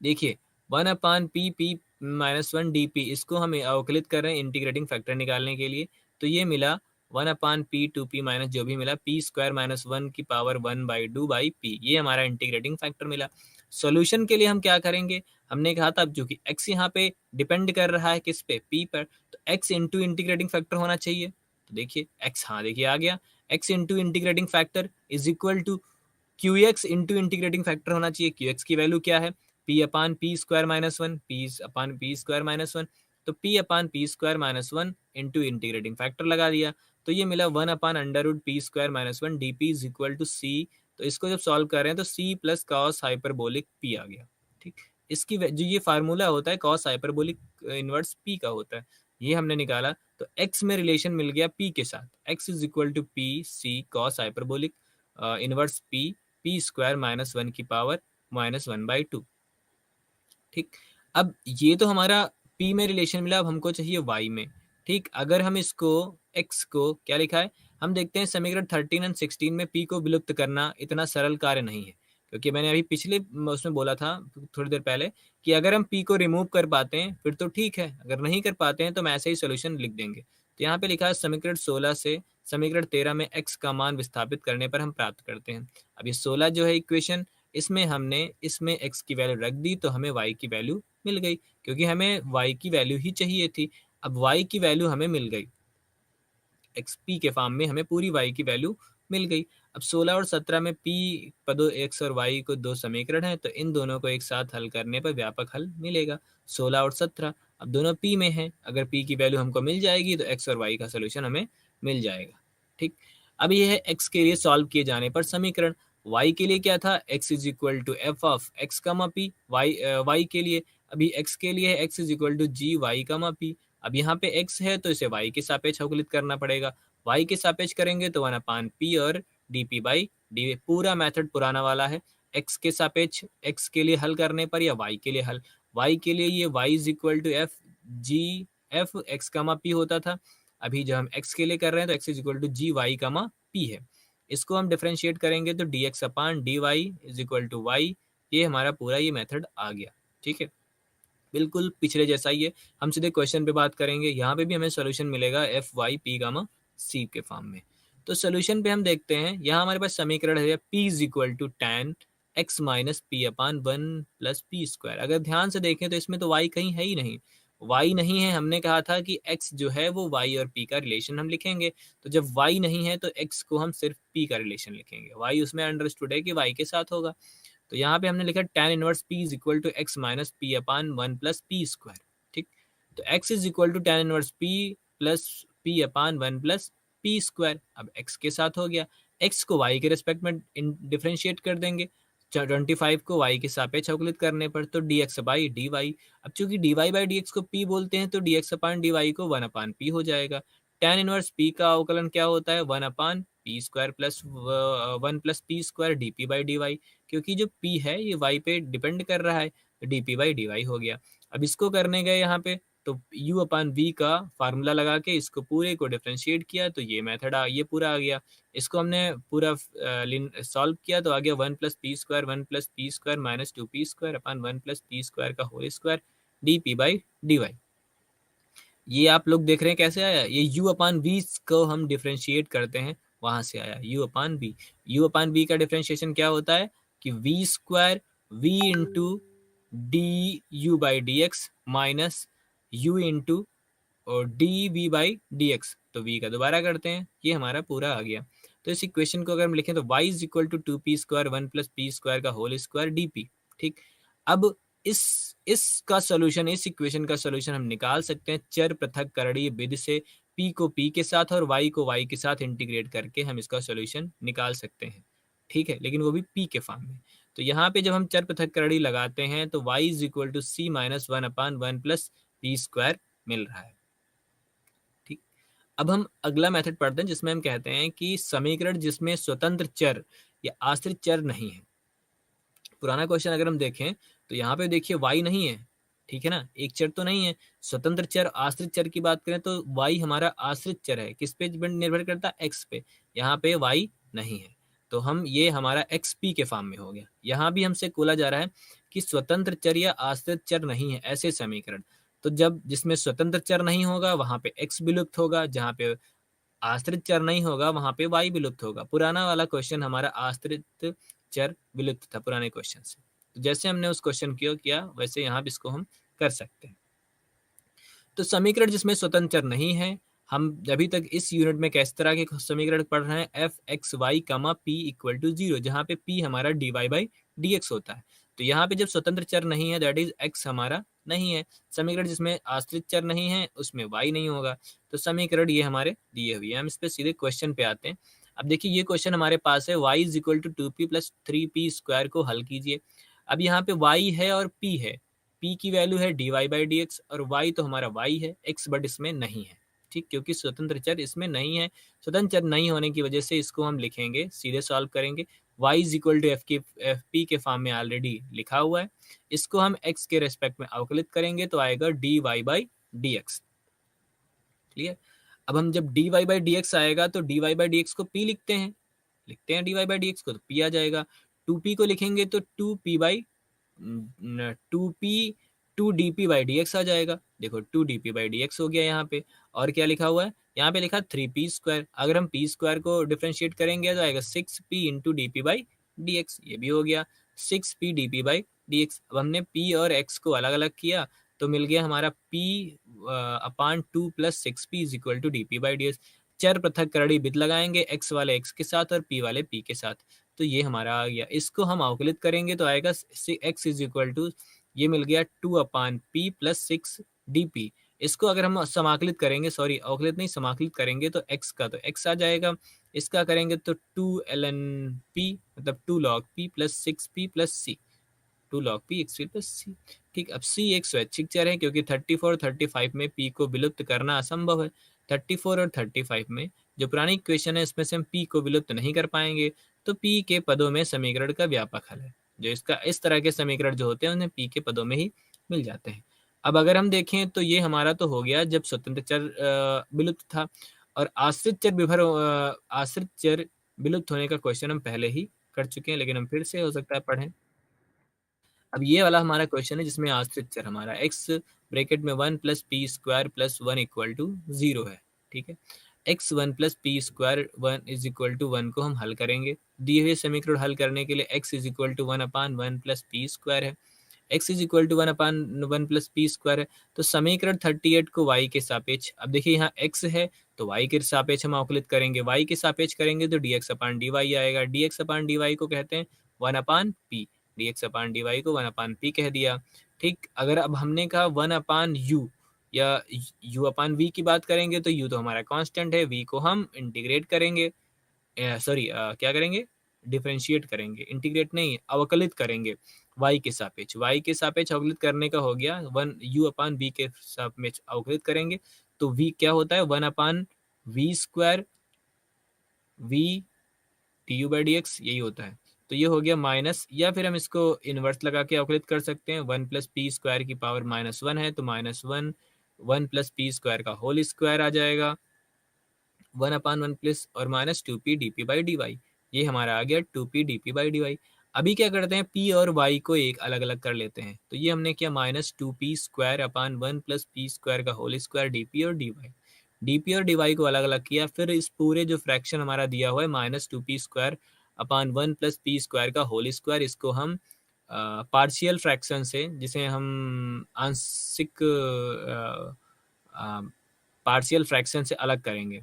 देखिए 1/p(p-1) डी पी, इसको हम अवकलित कर रहे हैं इंटीग्रेटिंग फैक्टर निकालने के लिए। तो ये मिला 1/p(2p) माइनस जो भी मिला p² - 1 की पावर 1/2/p, ये हमारा इंटीग्रेटिंग फैक्टर मिला। सॉल्यूशन के लिए हम क्या करेंगे, हमने कहा था अब जो कि x यहाँ पे डिपेंड कर रहा है किस पे, p पर, तो x इंटू इंटीग्रेटिंग फैक्टर होना चाहिए। तो देखिए x, हाँ देखिए आ गया, x into integrating factor is equal to Q x into integrating factor होना चाहिए। क्यू एक्स की वैल्यू क्या है, p/p²-1, p/p²-1, तो p/p²-1 इंटू इंटीग्रेटिंग फैक्टर लगा दिया, तो ये मिला 1/√p²-1 dp is equal to c। तो इसको जब सॉल्व कर रहे हैं तो c plus cos hyperbolic p आ गया। ठीक, इसकी जो ये फार्मूला होता है कॉस हाइपरबोलिक इनवर्स p का होता है, ये हमने निकाला। तो x में रिलेशन मिल गया p के साथ, x is equal to p c cos hyperbolic inverse p² - 1 की पावर -1/2। ठीक, अब ये तो हमारा p में रिलेशन मिला, अब हमको चाहिए y में। ठीक, अगर हम इसको x को क्या लिखा है, हम देखते हैं समीकरण 13 और 16 में p को विलुप्त करना इतना सरल कार्य नहीं है, क्योंकि मैंने अभी पिछले उसमें बोला था थोड़ी देर पहले कि अगर हम p को रिमूव कर पाते हैं फिर तो ठीक है, अगर नहीं कर पाते हैं तो हम ऐसे ही सोल्यूशन लिख देंगे। तो यहाँ पे लिखा है समीकरण 16 से समीकरण 13 में x का मान विस्थापित करने पर हम प्राप्त करते हैं। अब ये 16 जो है इक्वेशन, इसमें हमने इसमें x की वैल्यू रख दी तो हमें y की वैल्यू मिल गई, क्योंकि हमें y की वैल्यू ही चाहिए थी। अब y की वैल्यू हमें मिल गई, xp के फॉर्म में हमें पूरी y की वैल्यू मिल गई। अब 16 और 17 में p पदों x और y को दो समीकरण है, तो इन दोनों को एक साथ हल करने पर व्यापक हल मिलेगा 16 और 17। अब दोनों p में है, अगर p की वैल्यू हमको मिल जाएगी तो x और y का सोल्यूशन हमें मिल जाएगा। ठीक, अब ये है x के लिए सॉल्व किए जाने पर समीकरण। y के लिए क्या था, x is equal to f of x comma p. y के लिए, अभी x के लिए x is equal to g y comma p. अब यहाँ पे x है तो इसे y के सापेक्ष अवकलित करना पड़ेगा, y के सापेक्ष करेंगे तो 1/p और dp/dy। पूरा मेथड पुराना वाला है, x के सापेक्ष x के लिए हल करने पर या y के लिए हल, y के लिए ये y is equal to f g f x comma p होता था। अभी जब हम x के लिए कर रहे हैं तो x is equal to g y comma p है। इसको हम डिफ्रेंशिएट करेंगे तो dx/dy is equal to Y. ये हमारा पूरा ये मेथड आ गया। ठीक है, बिल्कुल पिछले जैसा ही है। हम सीधे क्वेश्चन पे बात करेंगे, यहाँ पे भी हमें सोल्यूशन मिलेगा एफ वाई पी गामा सी के फॉर्म में। तो सोल्यूशन पे हम देखते हैं, यहाँ हमारे पास समीकरण है p is equal to tan x minus p/1 plus p square. अगर ध्यान से देखें तो इसमें तो y कहीं है ही नहीं, y नहीं है। हमने कहा था कि x जो है वो y और p का रिलेशन हम लिखेंगे, तो जब y नहीं है तो x को हम सिर्फ p का रिलेशन लिखेंगे, y उसमें अंडरस्टूड है कि y के साथ होगा। तो यहाँ पे हमने लिखा tan inverse p is equal to x minus p/1 plus p square. ठीक, तो x is equal to tan inverse p plus p/1 plus p square. अब x के साथ हो गया, x को y के रेस्पेक्ट में डिफ्रेंशिएट कर देंगे 25 को y के सापेक्ष अवकलित करने पर, तो dx/dy। अब चूंकि dy/dx को p बोलते हैं तो dx/dy को 1/p हो जाएगा। tan इनवर्स p का अवकलन क्या होता है, 1/p² plus 1 plus p square dp/dy। क्योंकि जो p है ये y पे डिपेंड कर रहा है, तो dp/dy हो गया। अब इसको करने गए यहाँ पे तो u/v का फार्मूला लगा के इसको पूरे को डिफ्रेंशिएट किया तो ये मेथड ये पूरा आ गया। इसको हमने पूरा सॉल्व किया तो आ गया 1 + p² माइनस 2p² 1 + p² का होल स्क्वायर dp/dy। ये आप लोग देख रहे हैं कैसे आया, ये u/v को हम डिफ्रेंशिएट करते हैं, वहां से आया u/v। u/v का डिफ्रेंशिएशन क्या होता है कि v² v into du/dx minus u into और dv/dx। तो v का दोबारा करते हैं, ये हमारा पूरा आ गया। तो इस इक्वेशन को अगर हम लिखें तो y is equal to 2p² 1 + p² का होल स्क्वायर dp। ठीक, अब इसका सोल्यूशन, इस इक्वेशन का सोल्यूशन हम निकाल सकते हैं चर पृथक्करणीय विधि से। p को p के साथ और y को y के साथ इंटीग्रेट करके हम इसका सोल्यूशन निकाल सकते हैं। ठीक है, लेकिन वो भी p के फॉर्म में। तो यहाँ पे जब हम चर पृथक्करणीय लगाते हैं तो y is equal to c minus 1/1 plus p² मिल रहा है। ठीक, अब हम अगला मेथड पढ़ते हैं जिसमें हम कहते हैं कि समीकरण जिसमें स्वतंत्र चर या आश्रित चर नहीं है। पुराना क्वेश्चन अगर हम देखें तो यहाँ पे देखिए y नहीं है, ठीक है ना, एक चर तो नहीं है। स्वतंत्र चर आश्रित चर की बात करें तो y हमारा आश्रित चर है, किस पे निर्भर करता है, x पे। यहाँ पे y नहीं है, तो हम ये हमारा एक्स पी के फॉर्म में हो गया। यहाँ भी हमसे बोला जा रहा है कि स्वतंत्र चर या आश्रित चर नहीं है ऐसे समीकरण। तो जब जिसमें स्वतंत्र चर नहीं होगा वहां पे एक्स विलुप्त होगा, जहाँ पे आश्रित चर नहीं होगा वहां पे वाई विलुप्त होगा। पुराना वाला क्वेश्चन हमारा आश्रित चर विलुप्त था पुराने क्वेश्चन से। तो जैसे हमने उस क्वेश्चन को किया वैसे यहाँ भी इसको हम कर सकते हैं। तो समीकरण जिसमें स्वतंत्र चर नहीं है, हम अभी तक इस यूनिट में किस तरह के समीकरण पढ़ रहे हैं, f x y comma p equal to 0, जहाँ पे पी हमारा d Y by D x होता है। तो यहाँ पे जब स्वतंत्र चर नहीं है दैट इज एक्स हमारा नहीं है। समीकरण जिसमें आश्रित चर नहीं है उसमें वाई नहीं होगा। तो समीकरण ये हमारे दिए हुए हैं। हम इस पे सीधे क्वेश्चन पे आते हैं। अब देखिए ये क्वेश्चन हमारे पास है, y is equal to 2p plus 3p square को हल कीजिए। अब यहाँ पे y है और p है, p की वैल्यू है dy बाई डी एक्स और y तो हमारा y है, x बट इसमें नहीं है, ठीक, क्योंकि स्वतंत्र चर इसमें नहीं है। स्वतंत्र चर नहीं होने की वजह से इसको हम लिखेंगे, सीधे सॉल्व करेंगे। y is equal to f p के फॉर्म में ऑलरेडी लिखा हुआ है, इसको हम x के रेस्पेक्ट में अवकलित करेंगे तो आएगा dy by D x. Clear. अब हम जब dy बाई डी एक्स आएगा तो dy बाई डी एक्स को p लिखते हैं dy बाई डी एक्स को, तो p आ जाएगा। 2p को लिखेंगे तो 2p by 2p 2dp by D x आ जाएगा। देखो 2dp बाई डी एक्स हो गया यहाँ पे। और क्या लिखा हुआ है, यहाँ पे लिखा 3p स्क्वायर। अगर हम p स्क्वायर को डिफ्रेंशिएट करेंगे तो आएगा 6p into D p by D x, ये भी हो गया 6p D by D x. अब हमने p और x को अलग अलग किया तो मिल गया हमारा p upon 2 plus 6p is equal to d p by D x. चर पृथक्करणीय विधि लगाएंगे, x वाले x के साथ और p वाले p के साथ, तो ये हमारा आ गया। इसको हम अवकलित करेंगे तो आएगा x इज इक्वल टू, ये मिल गया 2 अपान पी प्लस 6 डी पी। इसको अगर हम समाकलित करेंगे, सॉरी अवकलित नहीं समाकलित करेंगे तो x का तो x आ जाएगा, इसका करेंगे तो 2 ln p मतलब 2 log p plus 6p plus c, 2 log p x plus c। ठीक, अब c एक स्वैच्छिक चर है क्योंकि 34 35 में p को विलुप्त करना असंभव है। 34 और 35 में जो पुरानी इक्वेशन है इसमें से हम p को विलुप्त नहीं कर पाएंगे, तो p के पदों में समीकरण का व्यापक हल है। जो इसका इस तरह के समीकरण जो होते हैं उन्हें p के पदों में ही मिल जाते हैं। अब अगर हम देखें तो ये हमारा तो हो गया जब स्वतंत्र चर विलुप्त था, और आश्रित चर विलुप्त होने का क्वेश्चन हम पहले ही कर चुके हैं, लेकिन हम फिर से हो सकता है पढ़ें। अब ये वाला हमारा क्वेश्चन है जिसमें आश्रित चर हमारा x ब्रैकेट में 1 plus p square plus 1 equal to 0 है। ठीक है, x 1 plus p square 1 is equal to 1 को हम हल करेंगे। दिए हुए समीकरण हल करने के लिए x is equal to 1 upon 1 plus p square है, x is equal to 1 upon 1 plus p square है। तो समीकरण 38 को y के सापेक्ष, अब देखिए यहाँ x है तो y के सापेक्ष हम अवकलित करेंगे, y के सापेक्ष करेंगे तो dx अपान dy आएगा। dx अपान dy को कहते हैं 1 अपान p, dx अपान dy को 1 अपान p कह दिया। ठीक, अगर अब हमने कहा 1 अपान u या u अपान v की बात करेंगे तो u तो हमारा कांस्टेंट है, v को हम इंटीग्रेट करेंगे, सॉरी क्या करेंगे, डिफरेंशिएट करेंगे, इंटीग्रेट नहीं अवकलित करेंगे y के सापेक्ष। y के सापेक्ष अवकलित करने का हो गया 1 u अपान v के सापेक्ष अवकलित करेंगे तो v क्या होता है 1 अपान v square v du by D x, यही होता है। तो ये हो गया माइनस, या फिर हम इसको इनवर्स लगा के अवकलित कर सकते हैं। 1 प्लस पी स्क्वायर की पावर -1 है तो -1 1 प्लस पी स्क्वायर का होल स्क्वायर आ जाएगा 1 अपान 1 प्लस और minus 2p dp by d y. ये हमारा आ गया 2p dp by d Y. अभी क्या करते हैं, p और y को एक अलग अलग कर लेते हैं। तो ये हमने किया -2p square upon 1 plus p square का होल स्क्वायर dp और dy, dp और dy को अलग अलग किया। फिर इस पूरे जो फ्रैक्शन हमारा दिया हुआ है -2p square upon 1 plus p square का होल स्क्वायर, इसको हम पार्शियल फ्रैक्शन से, जिसे हम आंशिक पार्शियल फ्रैक्शन से अलग करेंगे,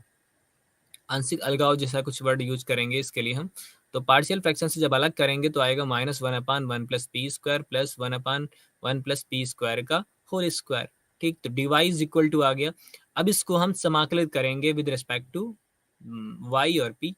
आंशिक अलगाव जैसा कुछ वर्ड यूज करेंगे इसके लिए हम। तो पार्शियल फ्रैक्शन से जब अलग करेंगे तो आएगा -1 upon 1 plus p square plus 1 upon 1 plus p square का होल स्क्वायर। ठीक, तो dy इज इक्वल टू आ गया। अब इसको हम समाकलित करेंगे विद रिस्पेक्ट टू y और p,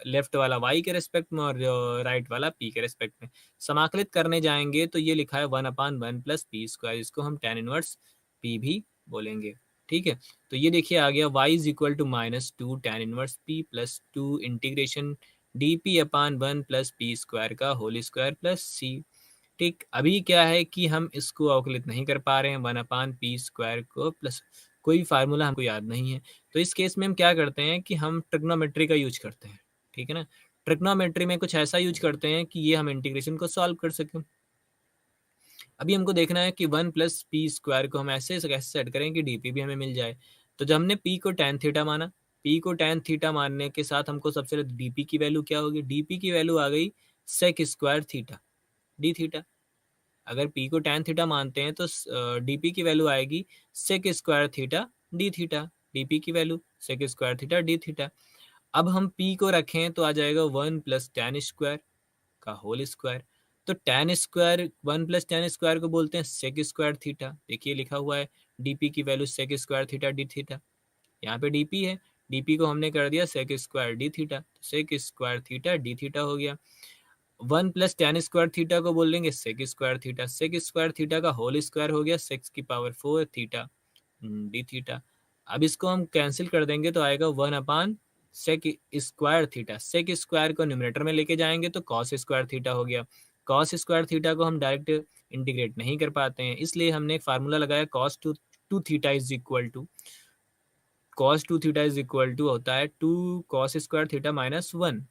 लेफ्ट वाला y के रेस्पेक्ट में और राइट वाला p के रेस्पेक्ट में। समाकलित करने जाएंगे तो ये लिखा है 1 अपान 1 प्लस पी स्क्वायर, इसको हम tan इनवर्स p भी बोलेंगे। ठीक है, तो ये देखिए आ गया y is equal to -2 tan inverse p plus 2 integration dp upon 1 plus p square का होल स्क्वायर प्लस c। ठीक, अभी क्या है कि हम इसको अवकलित नहीं कर पा रहे हैं 1 अपान पी स्क्वायर को, प्लस कोई फार्मूला हमको याद नहीं है। तो इस केस में हम क्या करते हैं कि हम ट्रिग्नोमेट्री का यूज करते हैं। ठीक है ना, ट्रिग्नोमेट्री में कुछ ऐसा यूज करते हैं कि ये हम इंटीग्रेशन को सॉल्व कर सकें। अभी हमको देखना है कि 1+p² को हम ऐसे कैसे सेट करें कि dp भी हमें मिल जाए। तो जब हमने p को tan थीटा माना, p को tan थीटा मानने के साथ हमको सबसे पहले dp की वैल्यू क्या होगी, dp की वैल्यू आ गई sec² थीटा d थीटा। अगर p को tan थीटा मानते हैं तो dp की वैल्यू आएगी sec² theta d theta, dp की value sec² theta d theta. अब हम p को रखें तो आ जाएगा 1+tan² का होल स्क्वायर। तो tan², 1+tan² को बोलते हैं sec² थीटा। देखिए लिखा हुआ है dp की value sec² theta d theta, यहाँ पे dp है, dp को हमने कर दिया sec² d theta, sec² theta d theta हो गया। 1+tan² थीटा को बोल देंगे sec² थीटा, sec² थीटा का होल स्क्वायर हो गया 6⁴ थीटा d थीटा। अब इसको हम कैंसिल कर देंगे तो आएगा 1/sec² थीटा। sec² को न्यूमरेटर में लेके जाएंगे तो cos² थीटा हो गया। cos² थीटा को हम डायरेक्ट इंटीग्रेट नहीं कर पाते हैं, इसलिए हमने एक फार्मूला लगाया cos2 theta is equal to, cos2 theta is equal to होता है 2 cos² थीटा माइनस 1।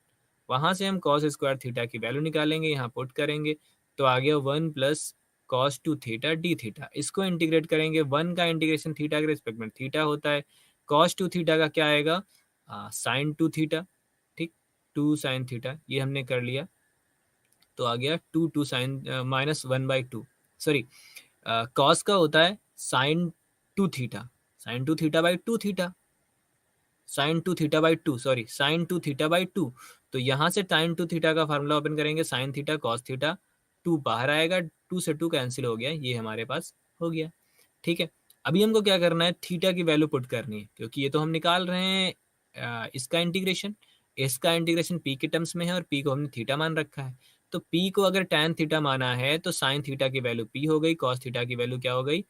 वहाँ से हम cos² थीटा की वैल्यू निकालेंगे, यहाँ पुट करेंगे तो आ गया 1+cos2 थीटा d थीटा। इसको इंटीग्रेट करेंगे, 1 का इंटीग्रेशन थीटा के रिस्पेक्ट में थीटा होता है, cos2 थीटा का क्या आएगा sin2 थीटा, ठीक, 2 sin थीटा, ये हमने कर लिया तो आ गया 2 sin -1/2, सॉरी cos का होता है sin2 theta, sin2 theta by 2 theta, sin2 theta by 2, sorry sin2 theta by 2। तो यहाँ से sin2 थीटा का फार्मूला ओपन करेंगे, sin थीटा cos थीटा, 2 बाहर आएगा, 2 से 2 कैंसिल हो गया, ये हमारे पास हो गया। ठीक है, अभी हमको क्या करना है, थीटा की वैल्यू पुट करनी है, क्योंकि ये तो हम निकाल रहे हैं इसका इंटीग्रेशन p के टर्म्स में है और p को हमने थीटा मान रखा है। तो p को अगर tan थीटा माना है तो sin थीटा की वैल्यू p हो गई, cos थीटा की वैल्यू क्या हो गई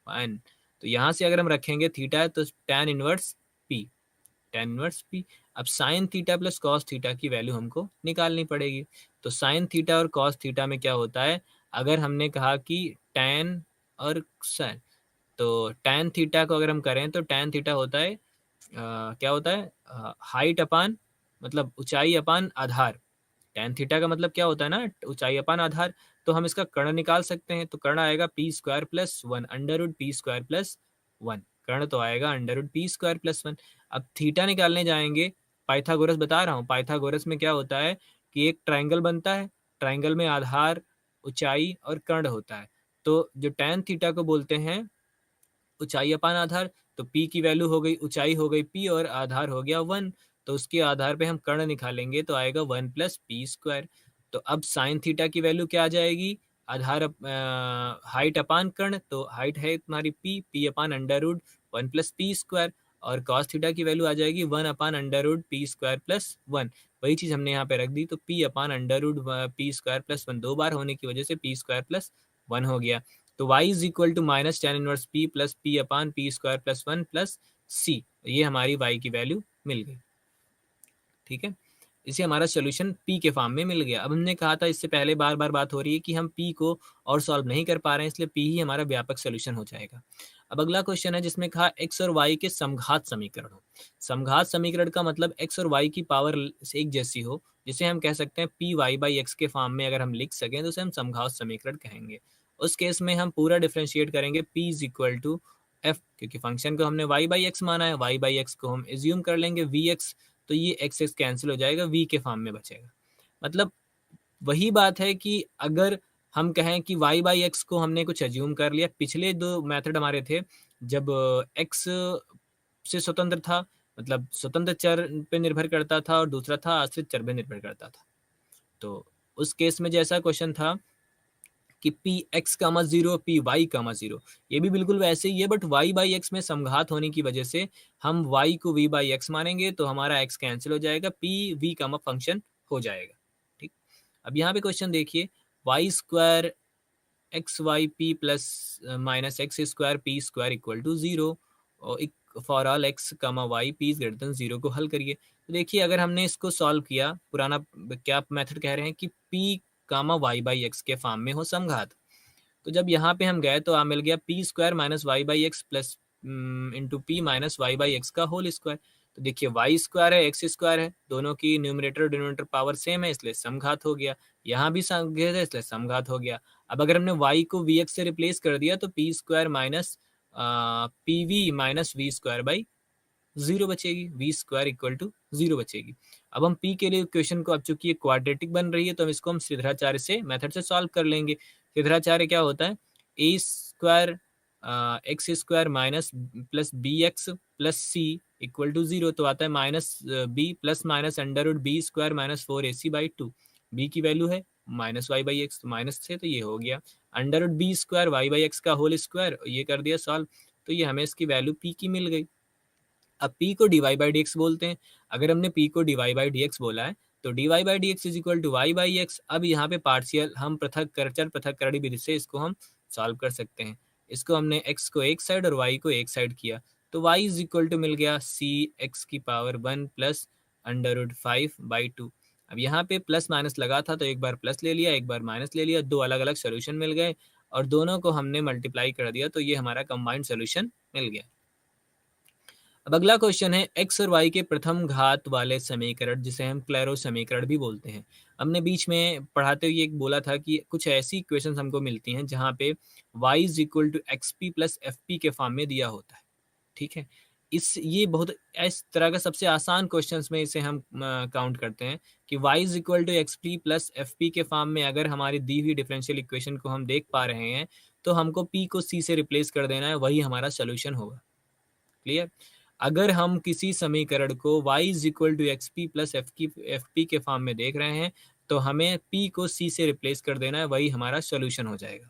1। तो यहाँ से अगर हम रखेंगे थीटा है तो tan इनवर्स p। अब sine theta plus cos theta की वैल्यू हमको निकालनी पड़ेगी। तो साइन थीटा और कॉस थीटा में क्या होता है, अगर हमने कहा कि tan और साइन, तो tan थीटा को अगर हम करें तो tan थीटा होता है क्या होता है, हाइट अपान, मतलब ऊंचाई अपान आधार। tan थीटा का मतलब क्या होता है ना, ऊंचाई अपान आधार। तो हम इसका कर्ण निकाल सकते हैं, तो कर्ण आएगा p² + 1, √p² + 1, कर्ण तो आएगा √p² + 1। अब थीटा निकालने जाएंगे, पाइथागोरस बता रहा हूँ, पाइथागोरस में क्या होता है कि एक ट्राइंगल बनता है, ट्राइंगल में आधार, ऊंचाई और कर्ण होता है। तो जो tan थीटा को बोलते हैं ऊंचाई अपान आधार, तो p की वैल्यू हो गई, ऊंचाई हो गई p और आधार हो गया 1। तो उसके आधार पे हम कर्ण निकालेंगे तो आएगा 1+p²। तो अब साइन थीटा की वैल्यू क्या आ जाएगी, आधार हाइट अपान कर्ण, तो हाइट है तुम्हारी p अपान √1+p², और cos थीटा की वैल्यू आ जाएगी 1/√p² + 1। वही चीज़ हमने यहाँ पे रख दी, तो p अपान √p² + 1 दो बार होने की वजह से p² + 1 हो गया। तो y is equal to minus tan inverse p plus p upon p² + 1 plus c, ये हमारी y की वैल्यू मिल गई। ठीक है, इसे हमारा सोल्यूशन p के फॉर्म में मिल गया। अब हमने कहा था इससे पहले, बार बार बात हो रही है कि हम p को और सॉल्व नहीं कर पा रहे हैं, इसलिए p ही हमारा व्यापक सोल्यूशन हो जाएगा। अब अगला क्वेश्चन है जिसमें कहा x और y के समघात समीकरण हो। समघात समीकरण का मतलब x और y की पावर एक जैसी हो, जिसे हम कह सकते हैं py/x के फॉर्म में अगर हम लिख सकें तो उसे हम समघात समीकरण कहेंगे। उस केस में हम पूरा डिफ्रेंशिएट करेंगे, p is equal to f, क्योंकि फंक्शन को हमने y/x माना है, y/x को हम एज्यूम कर लेंगे vx, तो ये x x कैंसिल हो जाएगा, v के फॉर्म में बचेगा। मतलब वही बात है कि अगर हम कहें कि y/x को हमने कुछ एज्यूम कर लिया, पिछले दो मेथड हमारे थे जब x से स्वतंत्र था, मतलब स्वतंत्र चर पे निर्भर करता था, और दूसरा था आश्रित चर पे निर्भर करता था। तो उस केस में जैसा क्वेश्चन था कि p(x,0) p(y,0), ये भी बिल्कुल वैसे ही है, बट y/x में समघात होने की वजह से हम y को v/x मानेंगे, तो हमारा x कैंसिल हो जाएगा, p v का फंक्शन हो जाएगा। ठीक, अब यहाँ पे क्वेश्चन देखिए, y² xyp plus minus x² p² equal to 0, और for all x, y p is greater than 0 को हल करिए। तो देखिए, अगर हमने इसको सॉल्व किया, पुराना क्या मेथड कह रहे हैं कि p, y/x के फॉर्म में हो समघात, तो जब यहाँ पे हम गए तो मिल गया p² - y/x plus into p - y/x का होल स्क्वायर। तो देखिए वाई स्क्वायर है, एक्स स्क्वायर है, दोनों की न्यूमरेटर डिनोमिनेटर पावर सेम है, इसलिए समघात हो गया। यहाँ भी समघात है, इसलिए समघात हो गया। अब अगर हमने y को vx से रिप्लेस कर दिया तो p square minus p v minus v square by zero बचेगी, v square equal to zero बचेगी। अब हम p के लिए इक्वेशन को, अब चूंकि ये क्वाड्रेटिक बन रही है तो हम इसको हम सिद्धाचार्य से मेथड से सॉल्व कर लेंगे। सिद्धाचार्य क्या होता है, a square x square minus plus b x plus c equal to zero, तो आता है minus b plus minus under root b square minus 4ac/2। B की वैल्यू है minus y by x, minus से तो ये हो गया under root b square y by x का होल स्क्वायर, ये कर दिया सॉल्व, तो ये हमें इसकी वैल्यू p की मिल गई। अब p को dy बाई डी एक्स बोलते हैं। अगर हमने p को dy बाई डी एक्स बोला है तो dy by D x is equal to y by x. अब यहाँ पे पार्शियल हम पृथक्करण विधि से इसको हम सॉल्व कर सकते हैं। इसको हमने x को एक साइड और y को एक साइड किया तो y इज इक्वल टू मिल गया c x की पावर 1 प्लस अंडर रूट 5/2। अब यहाँ पे प्लस माइनस लगा था तो एक बार प्लस ले लिया, एक बार माइनस ले लिया, दो अलग अलग सोल्यूशन मिल गए और दोनों को हमने मल्टीप्लाई कर दिया तो ये हमारा कंबाइंड सोल्यूशन मिल गया। अब अगला क्वेश्चन है x और y के प्रथम घात वाले समीकरण, जिसे हम क्लैरो समीकरण भी बोलते हैं। हमने बीच में पढ़ाते हुए एक बोला था कि कुछ ऐसी इक्वेशंस हमको मिलती हैं जहाँ पे y is equal to x p plus f p के फॉर्म में दिया होता है। ठीक है, ये बहुत इस तरह का सबसे आसान क्वेश्चंस में इसे हम काउंट करते हैं कि y is equal to x p plus f p के फॉर्म में अगर हमारी दी हुई डिफरेंशियल इक्वेशन को हम देख पा रहे हैं तो हमको p को c से रिप्लेस कर देना है, वही हमारा सोल्यूशन होगा। क्लियर। अगर हम किसी समीकरण को y is equal to x p plus f p के फॉर्म में देख रहे हैं तो हमें p को c से रिप्लेस कर देना है, वही हमारा सोल्यूशन हो जाएगा।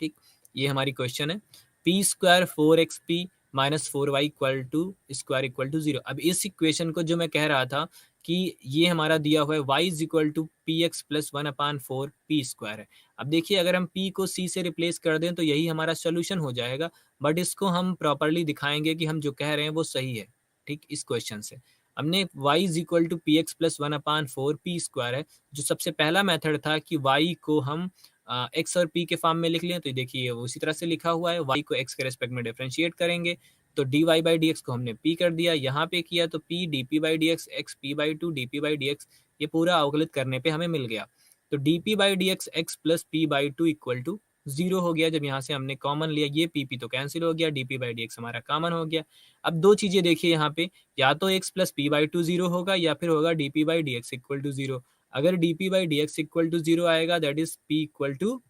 ठीक, ये हमारी क्वेश्चन है। P square 4xp minus 4y equal to square equal to zero. अब इस इक्वेशन को जो मैं कह रहा था कि ये हमारा दिया हुआ है y is equal to p x plus 1/4 p square है। अब देखिए अगर हम p को c से रिप्लेस कर दें तो यही हमारा सोल्यूशन हो जाएगा, बट इसको हम प्रॉपरली दिखाएंगे कि हम जो कह रहे हैं वो सही है। ठीक, इस क्वेश्चन से हमने y is equal to p x plus 1/4 p square है, जो सबसे पहला मेथड था कि y को हम x और p के फॉर्म में लिख लें, तो देखिए वो उसी तरह से लिखा हुआ है, y को x के रेस्पेक्ट में डिफरेंशिएट करेंगे तो dy बाई डी एक्स को हमने p कर दिया, यहाँ पे किया तो p dp by D x x p by to dp by D x, ये पूरा अवकलित करने पे हमें मिल गया। तो dp by D x x plus p by two equal to zero हो गया। जब यहाँ से हमने कॉमन लिया ये pp तो कैंसिल हो गया, dp बाई डी एक्स हमारा कॉमन हो गया। अब दो चीजें देखिए यहाँ पे, या तो x plus p by two zero होगा या फिर होगा dp by D x equal to zero. अगर dp by D x equal to zero आएगा that is p equal to,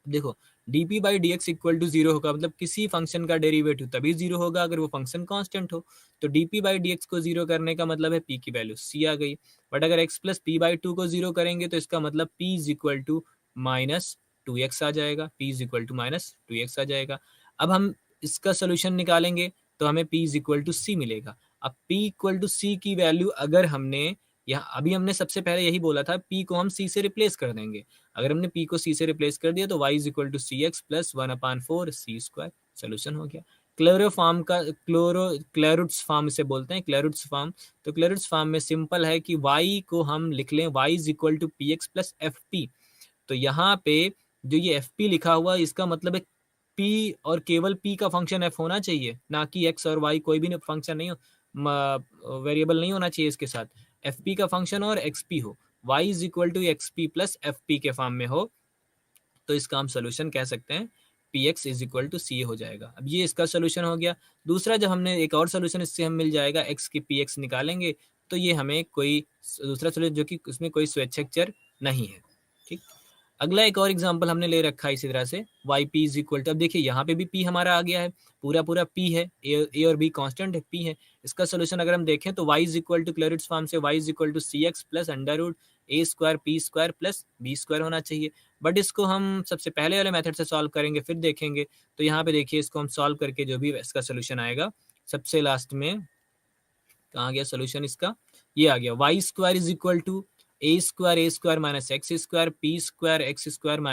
देखो dp by D x equal to zero होगा मतलब किसी फंक्शन का डेरिवेटिव तभी जीरो होगा अगर वो फंक्शन कांस्टेंट हो। तो dp बाई डी एक्स को जीरो करने का मतलब है p की वैल्यू c आ गई, बट अगर x plus p by two को जीरो करेंगे तो इसका मतलब p is equal to minus 2x आ जाएगा, p is equal to minus 2x आ जाएगा। अब हम इसका सोल्यूशन निकालेंगे तो हमें p is equal to c मिलेगा। अब p इक्वल टू c की वैल्यू अगर हमने यहाँ अभी हमने सबसे पहले यही बोला था p को हम c से रिप्लेस कर देंगे। अगर हमने p को c से रिप्लेस कर दिया तो y is equal to c x plus 1/4 c square, solution हो गया। क्लोरो फॉर्म का क्लैरुट्स फॉर्म इसे बोलते हैं, क्लैरुट्स फॉर्म। तो क्लैरुट्स फॉर्म में सिंपल है कि y को हम लिख लें y is equal to p x plus f p. तो यहाँ पे जो ये एफ पी लिखा हुआ इसका मतलब है p और केवल p का फंक्शन f होना चाहिए, ना कि x और y कोई भी फंक्शन नहीं हो, वेरिएबल नहीं होना चाहिए इसके साथ। एफ पी का फंक्शन और एक्स पी हो, y is equal to x p plus f p के फॉर्म में हो तो इसका हम सोल्यूशन कह सकते हैं p x is equal to c हो जाएगा। अब ये इसका सोल्यूशन हो गया। दूसरा जब हमने एक और सोल्यूशन इससे हम मिल जाएगा x की पी एक्स निकालेंगे तो ये हमें कोई दूसरा सोल्यूशन जो कि उसमें कोई स्वैच्छिक चर नहीं है। ठीक, अगला एक और एग्जांपल हमने ले रखा है इसी तरह से y p is equal to, अब देखिए यहाँ पे भी p हमारा आ गया है, पूरा पूरा p है, a और b कांस्टेंट है, p है। इसका सोल्यूशन अगर हम देखें तो y is equal to Clairaut's form से y is equal to c x plus under root a square p square plus b square होना चाहिए। बट इसको हम सबसे पहले वाले मेथड से सॉल्व करेंगे फिर देखेंगे। तो यहाँ पे देखिए इसको हम सॉल्व करके जो भी इसका सोल्यूशन आएगा सबसे लास्ट में कहाँ गया सोल्यूशन इसका, ये आ गया y square is equal to a square minus x square p square x square minus